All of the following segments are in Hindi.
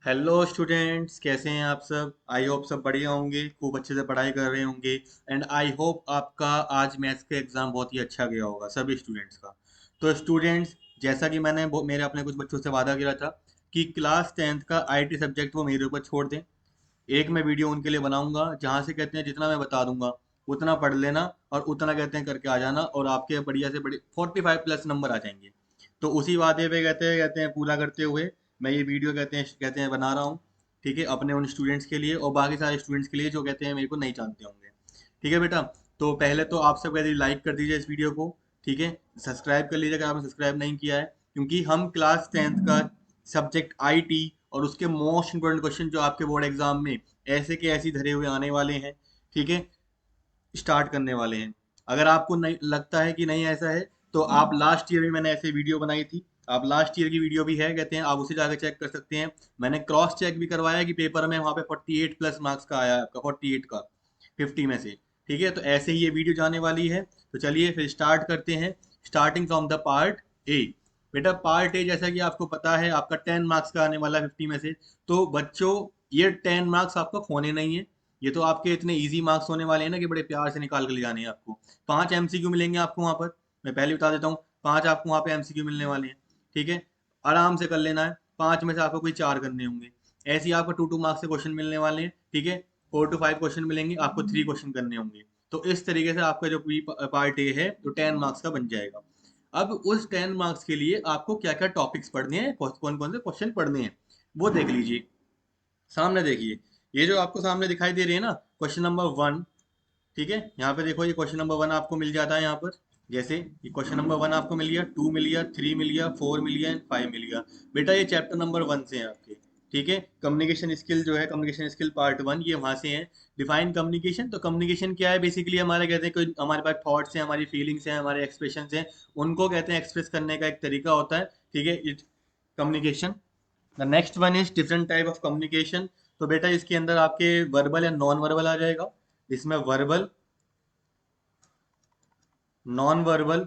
हेलो स्टूडेंट्स, कैसे हैं आप सब। आई होप सब बढ़िया होंगे, खूब अच्छे से पढ़ाई कर रहे होंगे। एंड आई होप आपका आज मैथ्स का एग्ज़ाम बहुत ही अच्छा गया होगा सभी स्टूडेंट्स का। तो स्टूडेंट्स, जैसा कि मेरे अपने कुछ बच्चों से वादा किया था कि क्लास 10th का आईटी सब्जेक्ट वो मेरे ऊपर छोड़ दें। एक मैं वीडियो उनके लिए बनाऊंगा जहाँ से कहते हैं जितना मैं बता दूंगा उतना पढ़ लेना और उतना कहते हैं करके आ जाना, और आपके बढ़िया से बड़ी 45+ नंबर आ जाएंगे। तो उसी वादे पे कहते हैं पूरा करते हुए मैं ये वीडियो कहते हैं बना रहा हूँ। ठीक है, अपने उन स्टूडेंट्स के लिए और बाकी सारे स्टूडेंट्स के लिए जो कहते हैं मेरे को नहीं जानते होंगे। ठीक है बेटा। तो पहले तो आप सब कहते लाइक कर दीजिए इस वीडियो को। ठीक है, सब्सक्राइब कर लीजिए अगर आपने सब्सक्राइब नहीं किया है, क्योंकि हम क्लास 10th का सब्जेक्ट आईटी और उसके मोस्ट इंपोर्टेंट क्वेश्चन जो आपके बोर्ड एग्जाम में ऐसे के ऐसे धरे हुए आने वाले हैं। ठीक है, स्टार्ट करने वाले हैं। अगर आपको नहीं लगता है कि नहीं ऐसा है, तो आप लास्ट ईयर भी मैंने ऐसे वीडियो बनाई थी। आप लास्ट ईयर की वीडियो भी है कहते हैं, आप उसे जाकर चेक कर सकते हैं। मैंने क्रॉस चेक भी करवाया कि पेपर में वहाँ पे 48+ मार्क्स का आया है आपका, 48 का 50 में से। ठीक है, तो ऐसे ही ये वीडियो जाने वाली है। तो चलिए फिर स्टार्ट करते हैं, starting from the part A. बेटा पार्ट ए जैसा कि आपको पता है आपका 10 मार्क्स का आने वाला है 50 में से। तो बच्चों, ये 10 मार्क्स आपको खोने नहीं है। ये तो आपके इतने इजी मार्क्स होने वाले हैं ना कि बड़े प्यार से निकाल कर ले जाने हैं आपको। 5 एमसीक्यू मिलेंगे आपको वहाँ पर। मैं पहले बता देता हूँ, 5 आपको वहाँ पे एमसीक्यू मिलने वाले हैं। ठीक है, आराम से कर लेना है। 5 में से आपको कोई 4 करने होंगे। ऐसे ही आपको 2-2 मार्क्स से क्वेश्चन मिलने वाले हैं। ठीक है, 4 to 5 क्वेश्चन मिलेंगे आपको, 3 क्वेश्चन करने होंगे। तो इस तरीके से आपका जो पार्ट ए है तो 10 मार्क्स का बन जाएगा। अब उस 10 मार्क्स के लिए आपको क्या क्या टॉपिक्स पढ़ने हैं, कौन कौन से क्वेश्चन पढ़ने हैं, वो देख लीजिए। सामने देखिए, ये जो आपको सामने दिखाई दे रही है ना, क्वेश्चन नंबर 1। ठीक है, यहाँ पे देखो ये क्वेश्चन नंबर 1 आपको मिल जाता है यहाँ पर। जैसे ये क्वेश्चन नंबर 1 आपको मिल गया, 2 मिल गया, 3 मिल गया, 4 मिल गया एंड 5 मिल गया। बेटा ये चैप्टर नंबर 1 से है आपके। ठीक है, कम्युनिकेशन स्किल जो है, कम्युनिकेशन स्किल पार्ट 1, ये वहाँ से है। डिफाइन कम्युनिकेशन, तो कम्युनिकेशन क्या है बेसिकली, हमारे कहते हैं कोई हमारे पास थॉट्स हैं, हमारी फीलिंग्स हैं, हमारे एक्सप्रेशन हैं, उनको कहते हैं एक्सप्रेस करने का एक तरीका होता है। ठीक है, it communication. The next one is different type of communication. तो बेटा इसके अंदर आपके वर्बल या नॉन वर्बल आ जाएगा। इसमें verbal, non verbal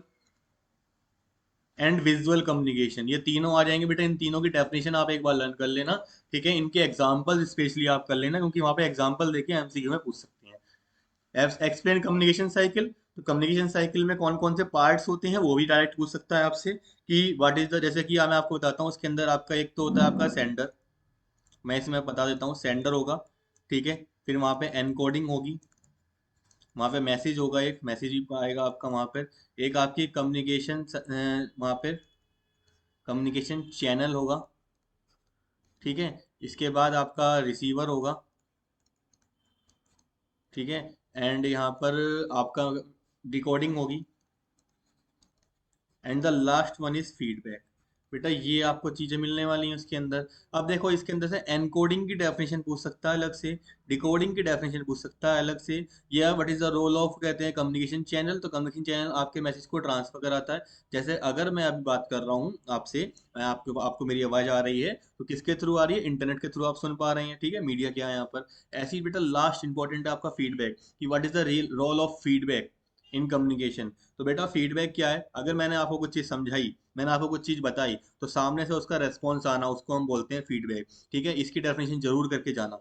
and visual communication, ये तीनों आ जाएंगे। बेटा इन तीनों की डेफिनेशन आप एक बार लर्न कर लेना। ठीक है, इनके एग्जांपल स्पेशली आप कर लेना, क्योंकि वहाँ पे एग्जांपल देके एमसीक्यू में पूछ सकते हैं। एक्सप्लेन कम्युनिकेशन साइकिल, तो कम्युनिकेशन साइकिल में कौन कौन से पार्ट्स होते हैं वो भी डायरेक्ट पूछ सकता है आपसे कि व्हाट इज द, जैसे कि मैं आपको बताता हूँ उसके अंदर आपका एक तो होता है आपका सेंडर। मैं इसमें बता देता हूँ, सेंडर होगा। ठीक है, फिर वहाँ पे एनकोडिंग होगी, वहाँ पे मैसेज होगा, एक मैसेज ही आएगा आपका वहाँ पर। एक आपकी कम्युनिकेशन, वहाँ पे कम्युनिकेशन चैनल होगा। ठीक है, इसके बाद आपका रिसीवर होगा। ठीक है, एंड यहाँ पर आपका डिकोडिंग होगी। And the last one is feedback. बेटा ये आपको चीजें मिलने वाली हैं उसके अंदर। अब देखो इसके अंदर से एनकोडिंग की डेफिनेशन पूछ सकता है अलग से, डिकोडिंग की डेफिनेशन पूछ सकता है अलग से, या what is the role of कहते हैं कम्युनिकेशन चैनल, तो कम्युनिकेशन चैनल आपके मैसेज को ट्रांसफर कराता है। जैसे अगर मैं अभी बात कर रहा हूँ आपसे, मैं आपको आपको मेरी आवाज आ रही है तो किसके थ्रू आ रही है, इंटरनेट के थ्रू आप सुन पा रहे हैं। ठीक है, मीडिया क्या है यहाँ पर। ऐसे ही बेटा लास्ट इंपॉर्टेंट है आपका फीडबैक, कि what is the real role of feedback in communication. तो बेटा फीडबैक क्या है, अगर मैंने आपको कुछ चीज़ समझाई, मैंने आपको कुछ चीज़ बताई, तो सामने से उसका रेस्पॉन्स आना, उसको हम बोलते हैं फीडबैक। ठीक है, इसकी डेफिनेशन जरूर करके जाना।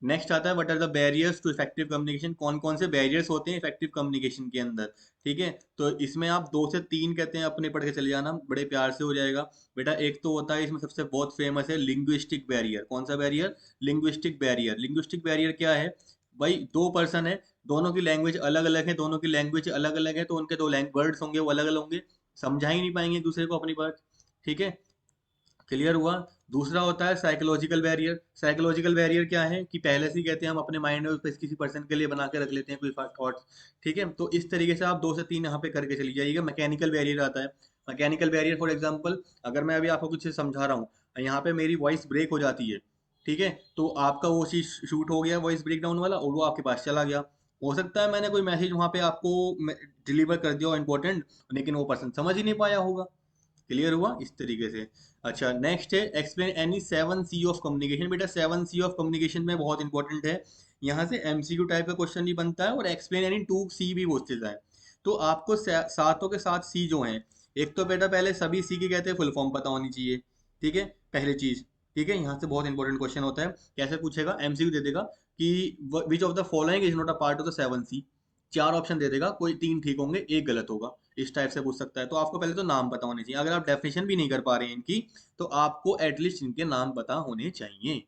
नेक्स्ट आता है what are the barriers to effective communication, कौन कौन से बैरियर्स होते हैं इफेक्टिव कम्युनिकेशन के अंदर। ठीक है, तो इसमें आप 2 से 3 कहते हैं अपने पढ़ के चले जाना, बड़े प्यार से हो जाएगा। बेटा एक तो होता है इसमें सबसे बहुत फेमस है लिंग्विस्टिक बैरियर। कौन सा barrier, linguistic barrier. Linguistic barrier क्या है भाई, 2 पर्सन है, दोनों की लैंग्वेज अलग अलग है, दोनों की लैंग्वेज अलग अलग है, तो उनके दो वर्ड्स होंगे वो अलग अलग होंगे, समझा ही नहीं पाएंगे एक दूसरे को अपनी बात। ठीक है, क्लियर हुआ। दूसरा होता है साइकोलॉजिकल बैरियर। साइकोलॉजिकल बैरियर क्या है कि पहले से ही कहते हैं हम अपने माइंड में किसी पर्सन के लिए बना के रख लेते हैं कोई थॉट्स। ठीक है, तो इस तरीके से आप 2 से 3 यहाँ पे करके चली जाइएगा। मैकेनिकल बैरियर आता है। मैकेनिकल बैरियर फॉर एग्जांपल, अगर मैं अभी आपको कुछ चीज़ समझा रहा हूँ, यहाँ पे मेरी वॉइस ब्रेक हो जाती है। ठीक है, तो आपका वो चीज़ शूट हो गया वॉइस ब्रेक डाउन वाला, और वो आपके पास चला गया। हो सकता है मैंने कोई मैसेज वहाँ पे आपको डिलीवर कर दिया हो इंपॉर्टेंट, लेकिन वो पर्सन समझ ही नहीं पाया होगा। क्लियर हुआ इस तरीके से। अच्छा नेक्स्ट है explain any 7 C of communication. बेटा 7 C ऑफ कम्युनिकेशन में बहुत इंपॉर्टेंट है, यहाँ से एमसीक्यू टाइप का क्वेश्चन भी बनता है और एक्सप्लेन एनी 2 C भी पूछते जाए। तो आपको सातों के साथ सी जो हैं, एक तो बेटा पहले सभी सी की कहते हैं फुल फॉर्म पता होनी चाहिए। ठीक है, पहली चीज। ठीक है, यहाँ से बहुत इंपॉर्टेंट क्वेश्चन होता है। कैसे पूछेगा, एमसीक्यू दे देगा कि which of the following is not a part of the 7C। चार ऑप्शन दे देगा, कोई तीन ठीक होंगे, एक गलत होगा। इस टाइप से पूछ सकता है। तो आपको पहले तो नाम पता होने चाहिए। अगर आप डेफिनेशन भी नहीं कर पा रहे हैं इनकी, तो आपको एटलीस्ट इनके नाम पता होने चाहिए।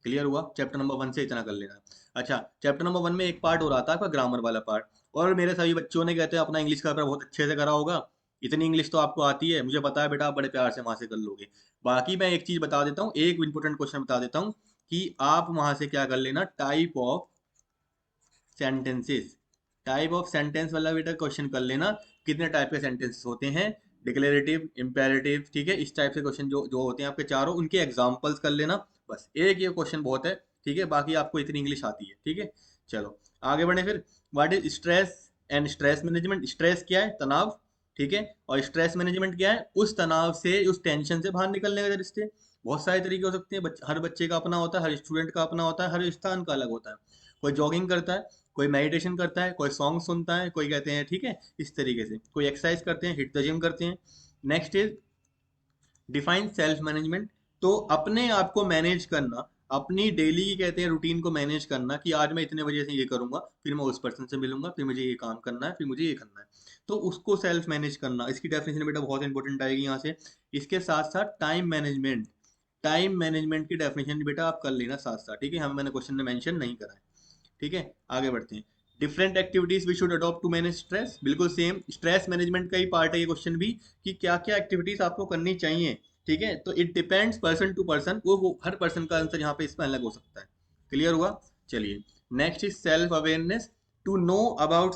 क्लियर हुआ? चैप्टर नंबर 1 से इतना कर लेना। अच्छा, चैप्टर नंबर 1 में एक पार्ट हो रहा था आपका ग्रामर वाला पार्ट, और मेरे सभी बच्चों ने कहते हैं अपना इंग्लिश का पेपर बहुत अच्छे से करा होगा। इतनी इंग्लिश तो आपको आती है, मुझे पता है बेटा, आप बड़े प्यार से वहां से कर लोगे। बाकी मैं एक चीज बता देता हूँ, एक इंपॉर्टेंट क्वेश्चन बता देता हूँ कि आप वहां से क्या कर लेना, type of sentences. Type of sentence वाला बेटा क्वेश्चन कर लेना, कितने टाइप के सेंटेंसेस होते हैं, डिक्लेरेटिव, इंपेरेटिव, ठीक है, इस टाइप से क्वेश्चन जो जो होते हैं आपके चारों, उनके एग्जांपल्स कर लेना। बस एक ये क्वेश्चन बहुत है। ठीक है, बाकी आपको इतनी इंग्लिश आती है। ठीक है, चलो आगे बढ़े फिर। What is stress and stress management. Stress क्या है? तनाव। ठीक है, और स्ट्रेस मैनेजमेंट क्या है? उस तनाव से, उस टेंशन से बाहर निकलने के रिश्ते। बहुत सारे तरीके हो सकते हैं, हर बच्चे का अपना होता है, हर स्टूडेंट का अपना होता है, हर स्थान का अलग होता है। कोई जॉगिंग करता है, कोई मेडिटेशन करता है, कोई सॉन्ग सुनता है, कोई कहते हैं, ठीक है, इस तरीके से कोई एक्सरसाइज करते हैं, हिट द जिम करते हैं। Next is define self management. तो अपने आप को मैनेज करना, अपनी डेली की कहते हैं रूटीन को मैनेज करना, कि आज मैं इतने बजे से ये करूंगा, फिर मैं उस पर्सन से मिलूंगा, फिर मुझे ये काम करना है, फिर मुझे ये करना है। तो उसको सेल्फ मैनेज करना, इसकी डेफिनेशन बेटा बहुत इंपॉर्टेंट आएगी यहाँ से। इसके साथ साथ टाइम मैनेजमेंट। टाइम मैनेजमेंट की डेफिनेशन बेटा आप कर लेना साथ साथ। ठीक है, हमें मैंने क्वेश्चन में मेंशन नहीं करा है। ठीक है, आगे बढ़ते हैं। Different activities we should adopt to manage stress. बिल्कुल सेम स्ट्रेस मैनेजमेंट का ही पार्ट है ये क्वेश्चन भी, कि क्या क्या एक्टिविटीज आपको करनी चाहिए। ठीक है, तो it depends person to person, वो हर पर्सन का आंसर यहाँ पे इसमें अलग हो सकता है। क्लियर हुआ? चलिए, next is self awareness. To know about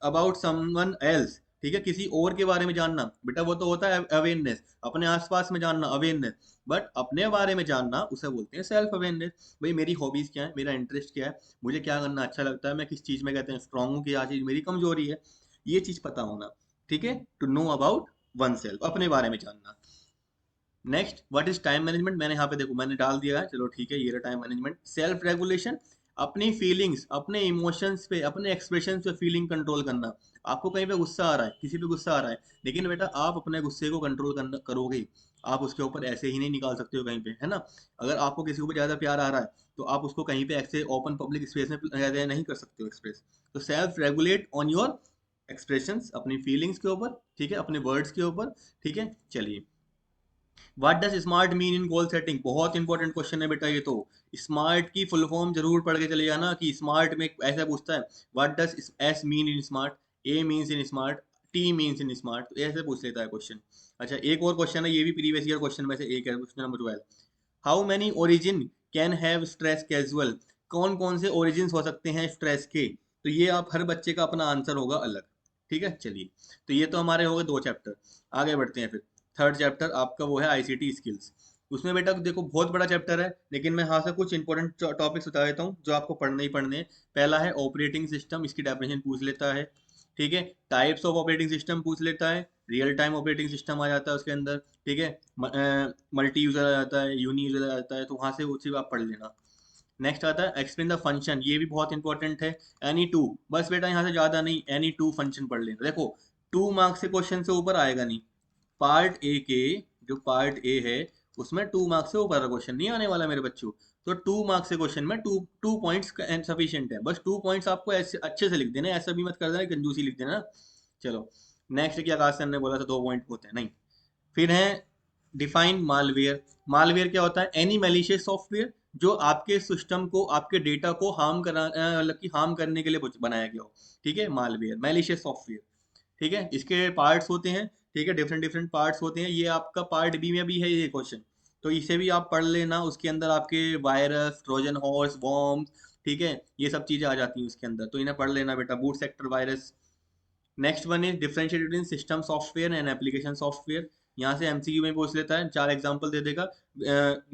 about someone else. ठीक है, किसी और के बारे में जानना बेटा, वो तो होता है अवेयरनेस, अपने आसपास में जानना अवेयरनेस, बट अपने बारे में जानना उसे बोलते हैं सेल्फ अवेयरनेस। भाई मेरी हॉबीज क्या है, मेरा इंटरेस्ट क्या है, मुझे क्या करना अच्छा लगता है, मैं किस चीज में कहते हैं स्ट्रांग हूँ, क्या चीज मेरी कमजोरी है, ये चीज पता होना। ठीक है, to know about oneself, अपने बारे में जानना। Next, what is time management. मैंने यहाँ पे देखो मैंने डाल दिया है, चलो ठीक है, ये रहा टाइम मैनेजमेंट। सेल्फ रेगुलेशन, अपनी फीलिंग्स, अपने इमोशंस पे, अपने एक्सप्रेशन पे फीलिंग कंट्रोल करना। आपको कहीं पे गुस्सा आ रहा है, किसी पे गुस्सा आ रहा है, लेकिन बेटा आप अपने गुस्से को कंट्रोल करना करोगे, आप उसके ऊपर ऐसे ही नहीं निकाल सकते हो कहीं पे, है ना। अगर आपको किसी के ऊपर ज्यादा प्यार आ रहा है, तो आप उसको कहीं पे ऐसे ओपन पब्लिक स्पेस में ज्यादा नहीं कर सकते हो एक्सप्रेस। तो self regulate on your expressions, अपनी फीलिंग्स के ऊपर, ठीक है, अपने वर्ड्स के ऊपर। ठीक है, चलिए। What does smart mean in goal setting. बहुत इंपॉर्टेंट क्वेश्चन है बेटा ये तो। स्मार्ट की फुल फॉर्म जरूर पढ़ के चले जाना, कि स्मार्ट में ऐसा पूछता है, what does S mean in smart, A means in smart, T means in smart, तो ऐसे पूछ लेता है क्वेश्चन। अच्छा, एक और क्वेश्चन है, ये भी प्रीवियस ईयर क्वेश्चन में से एक है, question number 12। How many origin can have stress casual. कौन कौन से ओरिजिन हो सकते हैं स्ट्रेस के। तो ये आप हर बच्चे का अपना आंसर होगा अलग। ठीक है, चलिए, तो ये तो हमारे हो गए दो चैप्टर। आगे बढ़ते हैं फिर। थर्ड चैप्टर आपका वो है आईसीटी स्किल्स। उसमें बेटा देखो बहुत बड़ा चैप्टर है, लेकिन मैं यहाँ से कुछ इंपॉर्टेंट टॉपिक्स बता देता हूँ जो आपको पढ़ने ही पढ़ने हैं। पहला है ऑपरेटिंग सिस्टम, इसकी डेफिनेशन पूछ लेता है। ठीक है, टाइप्स ऑफ ऑपरेटिंग सिस्टम पूछ लेता है, रियल टाइम ऑपरेटिंग सिस्टम आ जाता है उसके अंदर। ठीक है, मल्टी यूजर आ जाता है, यूनी यूजर आ जाता है, तो वहां से वो चीज आप पढ़ लेना। नेक्स्ट आता है एक्सप्लेन द फंक्शन, ये भी बहुत इंपॉर्टेंट है। एनी टू, बस बेटा यहाँ से ज्यादा नहीं, एनी टू फंक्शन पढ़ लेना। देखो 2 मार्क्स से क्वेश्चन से ऊपर आएगा नहीं। पार्ट ए के, जो पार्ट ए है, उसमें 2 मार्क्स से ऊपर का क्वेश्चन नहीं आने वाला मेरे बच्चों। तो 2 मार्क्स से क्वेश्चन में टू टू पॉइंट्स सफिशियंट है, बस 2 पॉइंट्स आपको ऐसे अच्छे से लिख देना, ऐसा भी मत कर देना कंजूसी लिख देना। चलो, नेक्स्ट क्या आकाश सर ने बोला था 2 पॉइंट होते हैं नहीं। फिर है डिफाइन मालवेयर। मालवेयर क्या होता है? एनी मैलिशियस सॉफ्टवेयर जो आपके सिस्टम को, आपके डेटा को हार्म करा, मतलब कि हार्म करने के लिए बनाया गया हो। ठीक है, मालवेयर मैलिशियस सॉफ्टवेयर। ठीक है, इसके पार्ट्स होते हैं। ठीक है, डिफरेंट डिफरेंट पार्ट्स होते हैं, ये आपका पार्ट बी में भी है ये क्वेश्चन। तो इसे भी आप पढ़ लेना, उसके अंदर आपके वायरस, ट्रोजन हॉर्स, वॉर्म्स, ठीक है, ये सब चीजें आ जाती हैं उसके अंदर, तो इन्हें पढ़ लेना बेटा, boot sector virus. Next one is differentiate between system software and application software. यहाँ से एमसीक्यू में पूछ लेता है, 4 एग्जांपल दे देगा,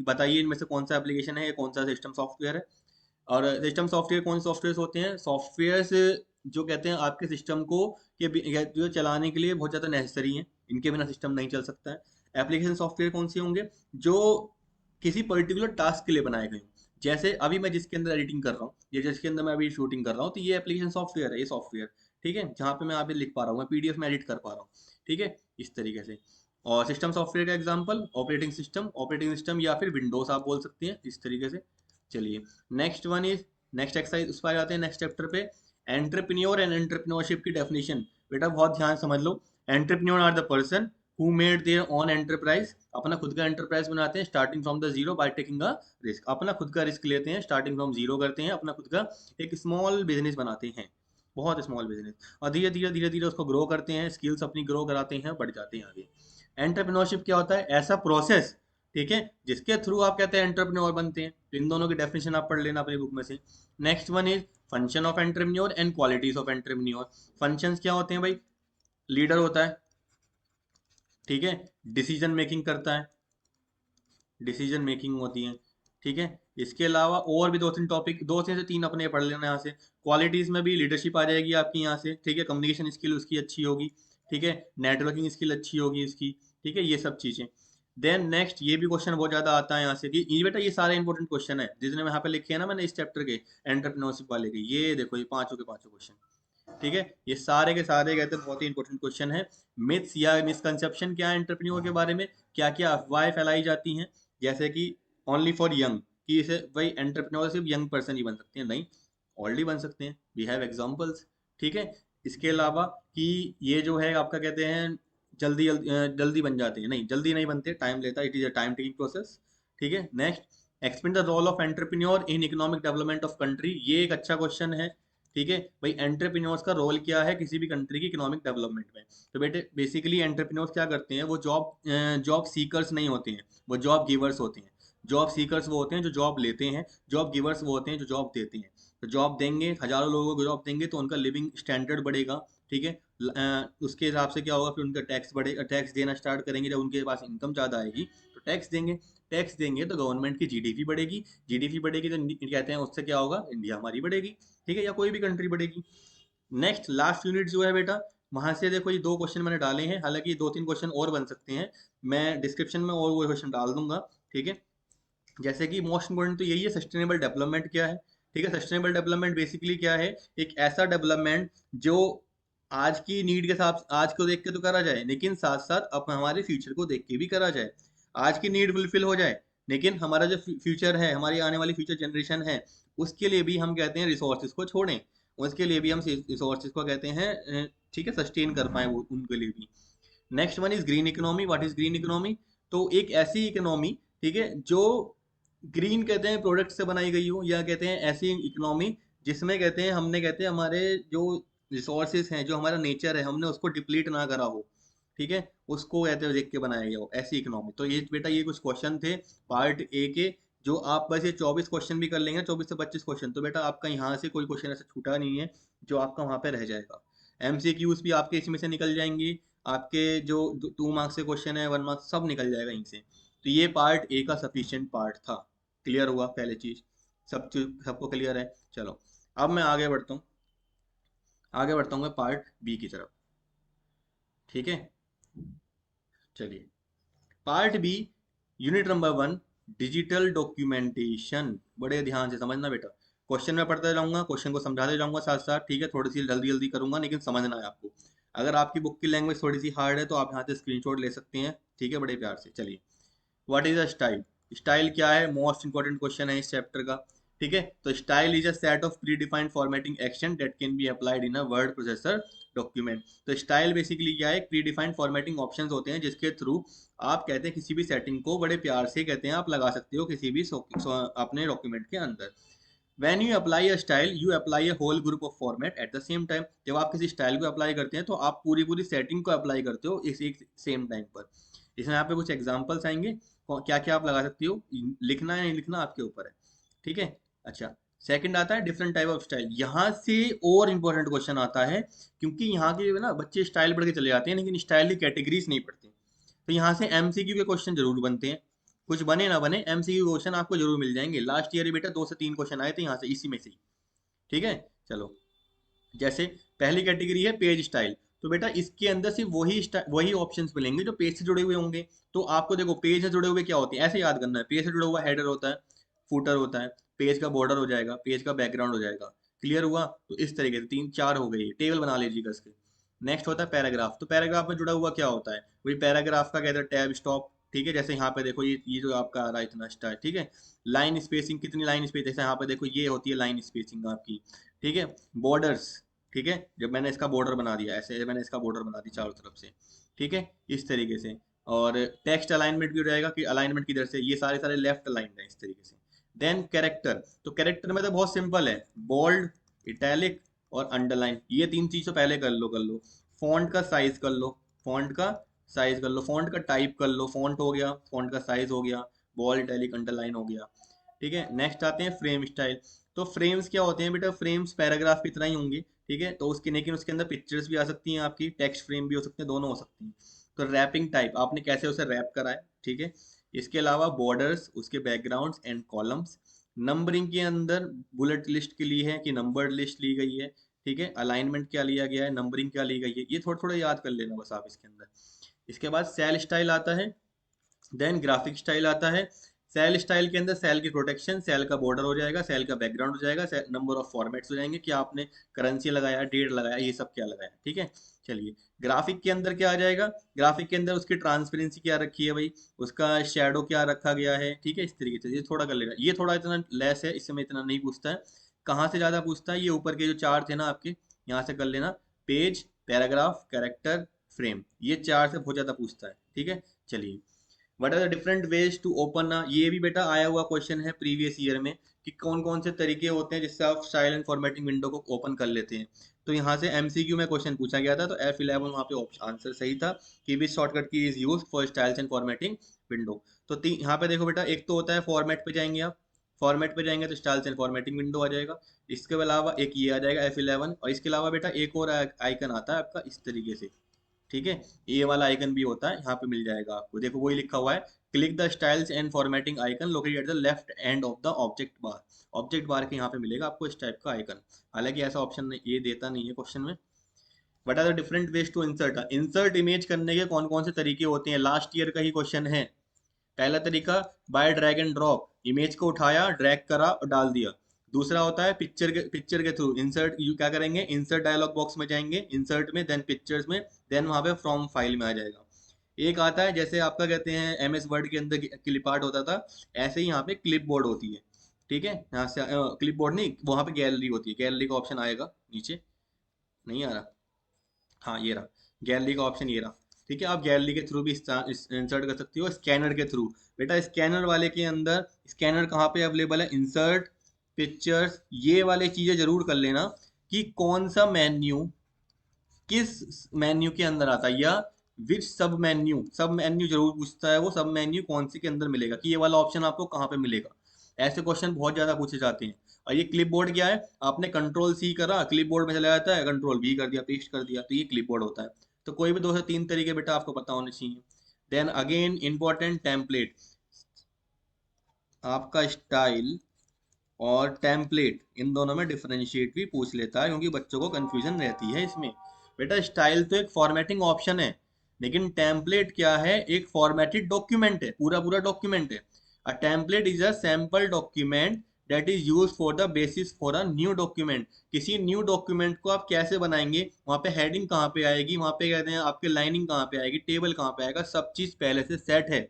बताइए इनमें से कौन सा एप्लीकेशन है या कौन सा सिस्टम सॉफ्टवेयर है। और सिस्टम सॉफ्टवेयर कौन से सॉफ्टवेयर होते हैं? सॉफ्टवेयर्स जो कहते हैं आपके सिस्टम को, जो चलाने के लिए बहुत ज़्यादा नेसेसरी हैं, इनके बिना सिस्टम नहीं चल सकता है। एप्लीकेशन सॉफ्टवेयर कौन से होंगे? जो किसी पर्टिकुलर टास्क के लिए बनाए गए हों। जैसे अभी मैं जिसके अंदर एडिटिंग कर रहा हूँ, या जिसके अंदर मैं अभी शूटिंग कर रहा हूँ, तो ये एप्लीकेशन सॉफ्टवेयर है, ये सॉफ्टवेयर। ठीक है, जहाँ पे मैं अभी लिख पा रहा हूँ, मैं पीडीएफ में एडिट कर पा रहा हूँ। ठीक है, इस तरीके से। और सिस्टम सॉफ्टवेयर का एग्जांपल ऑपरेटिंग सिस्टम या फिर विंडोज आप बोल सकते हैं इस तरीके से। चलिए नेक्स्ट एक्सरसाइज उस पर आते हैं, नेक्स्ट चैप्टर पे। एंटरप्रेन्योर एंड एंटरप्रेन्योरशिप की डेफिनेशन बेटा बहुत ध्यान समझ लो। Entrepreneur are the person who made their own enterprise, अपना खुद का एंटरप्राइज बनाते हैं starting from the zero by taking a risk, अपना खुद का रिस्क लेते हैं, स्टार्टिंग फ्रॉम जीरो करते हैं, अपना खुद का एक स्मॉल बिजनेस बनाते हैं, बहुत स्मॉल बिजनेस, और धीरे धीरे उसको ग्रो करते हैं, स्किल्स अपनी ग्रो कराते हैं, बढ़ जाते हैं आगे। एंटरप्रेन्योरशिप क्या होता है? ऐसा प्रोसेस, ठीक है, जिसके थ्रू आप कहते हैं एंटरप्रेन्योर बनते हैं। तो इन दोनों की डेफिनेशन आप पढ़ लेना अपनी बुक में से। Next one is function of entrepreneur and qualities of entrepreneur. Functions क्या होते हैं भाई? लीडर होता है, ठीक है, डिसीजन मेकिंग करता है, डिसीजन मेकिंग होती है, ठीक है। इसके अलावा और भी दो तीन टॉपिक, दो से तीन अपने पढ़ लेना यहाँ से। क्वालिटीज में भी लीडरशिप आ जाएगी आपकी यहाँ से, ठीक है, कम्युनिकेशन स्किल उसकी अच्छी होगी, ठीक है, नेटवर्किंग स्किल अच्छी होगी इसकी, ठीक है, ये सब चीजें। देन नेक्स्ट ये भी क्वेश्चन बहुत ज्यादा आता है यहाँ से कि ये बेटा ये सारे इंपॉर्टेंट क्वेश्चन है जितने यहाँ पे लिखे हैं ना मैंने इस चैप्टर के एंटरप्रेन्योरशिप वाले के, ये देखो ये पांचों के पांचों क्वेश्चन, ठीक है, ये सारे के सारे कहते हैं बहुत ही इंपॉर्टेंट क्वेश्चन है। मिथ्स या मिसकंसेप्शन क्या है एंटरप्रेन्योर के बारे में, क्या क्या अफवाहें फैलाई जाती हैं, जैसे कि ओनली फॉर यंग, कि इसे भाई एंटरप्रेन्योर सिर्फ यंग पर्सन ही बन सकते हैं, नहीं, ऑलरेडी बन सकते हैं, वी हैव एग्जांपल्स, ठीक है। इसके अलावा कि ये जो है आपका कहते हैं जल्दी बन जाते हैं, नहीं जल्दी नहीं बनते, टाइम लेता है, it is a time taking process, ठीक है। Next explain the role of entrepreneur in economic development of country, ये एक अच्छा क्वेश्चन है, ठीक है भाई, एंटरप्रेन्योर्स का रोल क्या है किसी भी कंट्री की इकोनॉमिक डेवलपमेंट में। तो बेटे बेसिकली एंटरप्रेन्योर्स क्या करते हैं, वो जॉब सीकर्स नहीं होते हैं, वो जॉब गिवर्स होते हैं। जॉब सीकर्स वो होते हैं जो जॉब लेते हैं, जॉब गिवर्स वो होते हैं जो जॉब देते हैं। तो जॉब देंगे, हजारों लोगों को जॉब देंगे तो उनका लिविंग स्टैंडर्ड बढ़ेगा, ठीक है। उसके हिसाब से क्या होगा, फिर उनका टैक्स बढ़ेगा, टैक्स देना स्टार्ट करेंगे, जब उनके पास इनकम ज़्यादा आएगी तो टैक्स देंगे, टैक्स देंगे तो गवर्नमेंट की जीडीपी बढ़ेगी, जीडीपी बढ़ेगी तो कहते हैं उससे क्या होगा, इंडिया हमारी बढ़ेगी, ठीक है, या कोई भी कंट्री बढ़ेगी। नेक्स्ट लास्ट यूनिट जो है बेटा, वहां से देखो ये दो क्वेश्चन मैंने डाले हैं, हालांकि दो तीन क्वेश्चन और बन सकते हैं, मैं डिस्क्रिप्शन में और वो क्वेश्चन डाल दूंगा, ठीक है। जैसे कि मोस्ट इंपोर्टेंट तो यही है, सस्टेनेबल डेवलपमेंट क्या है, ठीक है। सस्टेनेबल डेवलपमेंट बेसिकली क्या है, एक ऐसा डेवलपमेंट जो आज की नीड के हिसाब आज को देख के तो करा जाए, लेकिन साथ साथ अब हमारे फ्यूचर को देख के भी करा जाए। आज की नीड फुलफिल हो जाए, लेकिन हमारा जो फ्यूचर है, हमारी आने वाली फ्यूचर जनरेशन है, उसके लिए भी हम कहते हैं रिसोर्सेज को छोड़ें, उसके लिए भी हम रिसोर्सेज को कहते हैं ठीक है, सस्टेन कर पाए वो उनके लिए भी। Next one is green economy. What is green economy? तो एक ऐसी इकोनॉमी, ठीक है, जो ग्रीन कहते हैं प्रोडक्ट से बनाई गई हो, या कहते हैं ऐसी इकोनॉमी जिसमें कहते हैं हमने कहते हैं हमारे जो रिसोर्सेज हैं, जो हमारा नेचर है, हमने उसको डिप्लीट ना करा हो, ठीक है, उसको कहते हैं देख के बनाया गया हो, ऐसी इकोनॉमी। तो ये बेटा ये कुछ क्वेश्चन थे पार्ट ए के, जो आप बस ये 24 क्वेश्चन भी कर लेंगे, 24 से 25 क्वेश्चन, तो बेटा आपका यहाँ से कोई क्वेश्चन ऐसा छूटा नहीं है जो आपका वहाँ पे रह जाएगा। एमसीक्यूज भी आपके इसमें से निकल जाएंगे, आपके जो 2 मार्क्स के क्वेश्चन है, 1 मार्क्स, सब निकल जाएगा यहीं से। तो ये पार्ट ए का सफिशिएंट पार्ट था। क्लियर हुआ पहले चीज? सबको क्लियर है? चलो अब मैं आगे बढ़ता हूँ मैं पार्ट बी की तरफ, ठीक है। चलिए part B, unit number 1, digital documentation. बड़े ध्यान से समझना बेटा, क्वेश्चन में पढ़ते जाऊंगा, क्वेश्चन को समझाते जाऊंगा साथ साथ, ठीक है, थोड़ी सी जल्दी जल्दी करूंगा लेकिन समझना है आपको। अगर आपकी बुक की लैंग्वेज थोड़ी सी हार्ड है तो आप यहाँ से स्क्रीनशॉट ले सकते हैं, ठीक है, बड़े प्यार से। चलिए what is a style? Style क्या है? मोस्ट इंपॉर्टेंट क्वेश्चन है इस चैप्टर का, ठीक है। तो style is a set of pre defined formatting action that can be applied in a word processor document. तो स्टाइल बेसिकली क्या है? प्री डिफाइंड फॉर्मेटिंग ऑप्शंस होते हैं जिसके थ्रू आप कहते हैं किसी भी सेटिंग को बड़े प्यार से कहते हैं आप लगा सकते हो किसी भी अपने डॉक्यूमेंट के अंदर। When you apply a style, you apply a whole group of format at the same time। जब आप किसी स्टाइल को अप्लाई करते हैं तो आप पूरी पूरी सेटिंग को अप्लाई करते हो इस एक सेम टाइम पर। इसमें यहाँ पे कुछ एग्जांपल्स आएंगे, क्या क्या आप लगा सकती हो, लिखना या नहीं लिखना आपके ऊपर है, ठीक है। अच्छा, सेकंड आता है डिफरेंट टाइप ऑफ स्टाइल। यहाँ से और इम्पोर्टेंट क्वेश्चन आता है, क्योंकि यहाँ के ना बच्चे स्टाइल पढ़ के चले जाते हैं लेकिन स्टाइल की कैटेगरीज नहीं पढ़ते। तो यहाँ से एमसीक्यू के क्वेश्चन जरूर बनते हैं, कुछ बने ना बने एमसीक्यू क्वेश्चन आपको जरूर मिल जाएंगे। लास्ट ईयर बेटा 2 से 3 क्वेश्चन आए थे यहाँ से इसी में से ही, ठीक है। चलो जैसे पहली कैटेगरी है पेज स्टाइल। तो बेटा इसके अंदर सिर्फ वही ऑप्शंस मिलेंगे जो पेज से जुड़े हुए होंगे। तो आपको देखो पेज से जुड़े हुए क्या होते हैं ऐसे याद करना है, पेज से जुड़ा हुआ हेडर होता है, फुटर होता है, पेज का बॉर्डर हो जाएगा, पेज का बैकग्राउंड हो जाएगा। क्लियर हुआ? तो इस तरीके से 3 4 हो गई, टेबल बना लीजिएगा इसके। नेक्स्ट होता है पैराग्राफ। तो पैराग्राफ में जुड़ा हुआ क्या होता है, वही पैराग्राफ का कहते हैं टैब स्टॉप, ठीक है। जैसे यहाँ पे देखो ये जो आपका आ रहा है इतना स्टार, ठीक है। लाइन स्पेसिंग, कितनी लाइन स्पेस, जैसे यहाँ पे देखो ये होती है लाइन स्पेसिंग आपकी, ठीक है। बॉर्डर्स, ठीक है, जब मैंने इसका बॉर्डर बना दिया ऐसे, मैंने इसका बॉर्डर बना दी चारों तरफ से, ठीक है, इस तरीके से। और टेक्स्ट अलाइनमेंट भी रहेगा कि अलाइनमेंट किधर से, ये सारे सारे लेफ्ट अलाइंड है इस तरीके से। देन कैरेक्टर, तो कैरेक्टर में तो बहुत सिंपल है, बोल्ड, इटैलिक और अंडरलाइन, ये तीन चीज तो पहले कर लो। फॉन्ट का साइज कर लो, फॉन्ट का साइज कर लो, फॉन्ट का टाइप कर लो, फॉन्ट हो गया, फॉन्ट का साइज हो गया, बोल्ड, इटैलिक, अंडरलाइन हो गया, ठीक है। नेक्स्ट आते हैं फ्रेम स्टाइल। तो फ्रेम्स क्या होते हैं बेटा, फ्रेम्स पैराग्राफ की तरह ही होंगे, ठीक है। तो उसके, लेकिन उसके अंदर पिक्चर्स भी आ सकती हैं आपकी, टेक्स्ट फ्रेम भी हो सकते हैं, दोनों हो सकती हैं। तो रैपिंग टाइप, आपने कैसे उसे रैप करा है, ठीक है। इसके अलावा बॉर्डर्स, उसके बैकग्राउंड्स एंड कॉलम्स। नंबरिंग के अंदर बुलेट लिस्ट के लिए है कि नंबर्ड लिस्ट ली गई है, ठीक है। अलाइनमेंट क्या लिया गया है, नंबरिंग क्या ली गई है, ये थोड़ा थोड़ा याद कर लेना बस आप इसके अंदर। इसके बाद सेल स्टाइल आता है, देन ग्राफिक स्टाइल आता है। सेल स्टाइल के अंदर सेल की प्रोटेक्शन, सेल का बॉर्डर हो जाएगा, सेल का बैकग्राउंड हो जाएगा, नंबर ऑफ फॉर्मेट्स हो जाएंगे कि आपने करेंसी लगाया, डेट लगाया, ये सब क्या लगाया, ठीक है। चलिए, ग्राफिक के अंदर क्या आ जाएगा, ग्राफिक के अंदर उसकी ट्रांसपेरेंसी क्या रखी है भाई, उसका शेडो क्या रखा गया है, ठीक है। इस तरीके से ये थोड़ा कर लेगा, ये थोड़ा इतना लेस है, इससे मैं इतना नहीं पूछता है। कहाँ से ज्यादा पूछता है, ये ऊपर के जो चार थे ना आपके, यहाँ से कर लेना, पेज, पैराग्राफ, कैरेक्टर, फ्रेम, ये चार से बहुत ज्यादा पूछता है, ठीक है। चलिए, what are the different ways to open, ये भी बेटा आया हुआ क्वेश्चन है प्रीवियस ईयर में, कि कौन कौन से तरीके होते हैं जिससे आप स्टाइल एंड फॉर्मेटिंग विंडो को ओपन कर लेते हैं। तो यहाँ से एमसीक्यू में क्वेश्चन पूछा गया था, तो F11 वहाँ पे आंसर सही था कि विच शॉर्टकट की is used for styles and formatting window. तो यहाँ पे देखो बेटा, एक तो होता है फॉर्मेट पे जाएंगे आप, फॉर्मेट पे जाएंगे तो स्टाइल्स एंड फॉर्मेटिंग विंडो आ जाएगा। इसके अलावा एक ये आ जाएगा F11, और इसके अलावा बेटा एक और आइकन आता है आपका इस तरीके से, ठीक है। ये वाला आइकन भी होता है, यहाँ पे मिल जाएगा आपको, देखो वही लिखा हुआ है, click the styles and formatting icon located at the left end of the object bar. Object bar के यहाँ पे मिलेगा आपको इस टाइप का आइकन। हालांकि ऐसा ऑप्शन ये देता नहीं है क्वेश्चन में। What are the different ways to insert, insert image करने के कौन कौन से तरीके होते हैं, लास्ट ईयर का ही क्वेश्चन है। पहला तरीका, by drag and drop, image को उठाया, ड्रैग करा और डाल दिया। दूसरा होता है पिक्चर के थ्रू इंसर्ट, क्या करेंगे, इंसर्ट डायलॉग बॉक्स में जाएंगे, इंसर्ट में, देन पिक्चर्स में, देन वहां पे फ्रॉम फाइल में आ जाएगा। एक आता है जैसे आपका कहते हैं एमएस वर्ड के अंदर क्लिप आर्ट होता था, ऐसे ही यहाँ पे क्लिप बोर्ड होती है, ठीक है। यहाँ से क्लिप बोर्ड नहीं, वहां पे गैलरी होती है, गैलरी का ऑप्शन आएगा नीचे, नहीं आ रहा, हाँ ये रहा, गैलरी का ऑप्शन ये रहा, ठीक है। आप गैलरी के थ्रू भी इंसर्ट कर सकते हो, स्कैनर के थ्रू। बेटा स्कैनर वाले के अंदर, स्कैनर कहाँ पे अवेलेबल है, इंसर्ट, पिक्चर्स, ये वाले चीजें जरूर कर लेना कि कौन सा मेन्यू किस मेन्यू के अंदर आता है, या विच सब मेन्यू जरूर पूछता है वो, सब मेन्यू कौन से के अंदर मिलेगा, कि ये वाला ऑप्शन आपको कहाँ पे मिलेगा। ऐसे क्वेश्चन बहुत ज्यादा पूछे जाते हैं। और ये क्लिप बोर्ड क्या है, आपने कंट्रोल सी करा, क्लिप बोर्ड में चला जाता है, कंट्रोल वी कर दिया, पेस्ट कर दिया, तो ये क्लिप बोर्ड होता है। तो कोई भी दो से तीन तरीके बेटा आपको पता होने चाहिए। देन अगेन इंपॉर्टेंट, टेम्पलेट, आपका स्टाइल और टेम्पलेट, इन दोनों में डिफरेंशिएट भी पूछ लेता है, क्योंकि बच्चों को कंफ्यूजन रहती है इसमें। बेटा स्टाइल तो एक फॉर्मेटिंग ऑप्शन है, लेकिन टेम्पलेट क्या है, एक फॉर्मेटेड डॉक्यूमेंट है, पूरा पूरा डॉक्यूमेंट है। A template is a sample document that is use for the basis for a new document. किसी न्यू डॉक्यूमेंट को आप कैसे बनाएंगे, वहां पे हेडिंग कहाँ पे आएगी, वहां पे कहते हैं आपके लाइनिंग कहाँ पे आएगी, टेबल कहाँ पे आएगा, सब चीज पहले से सेट है।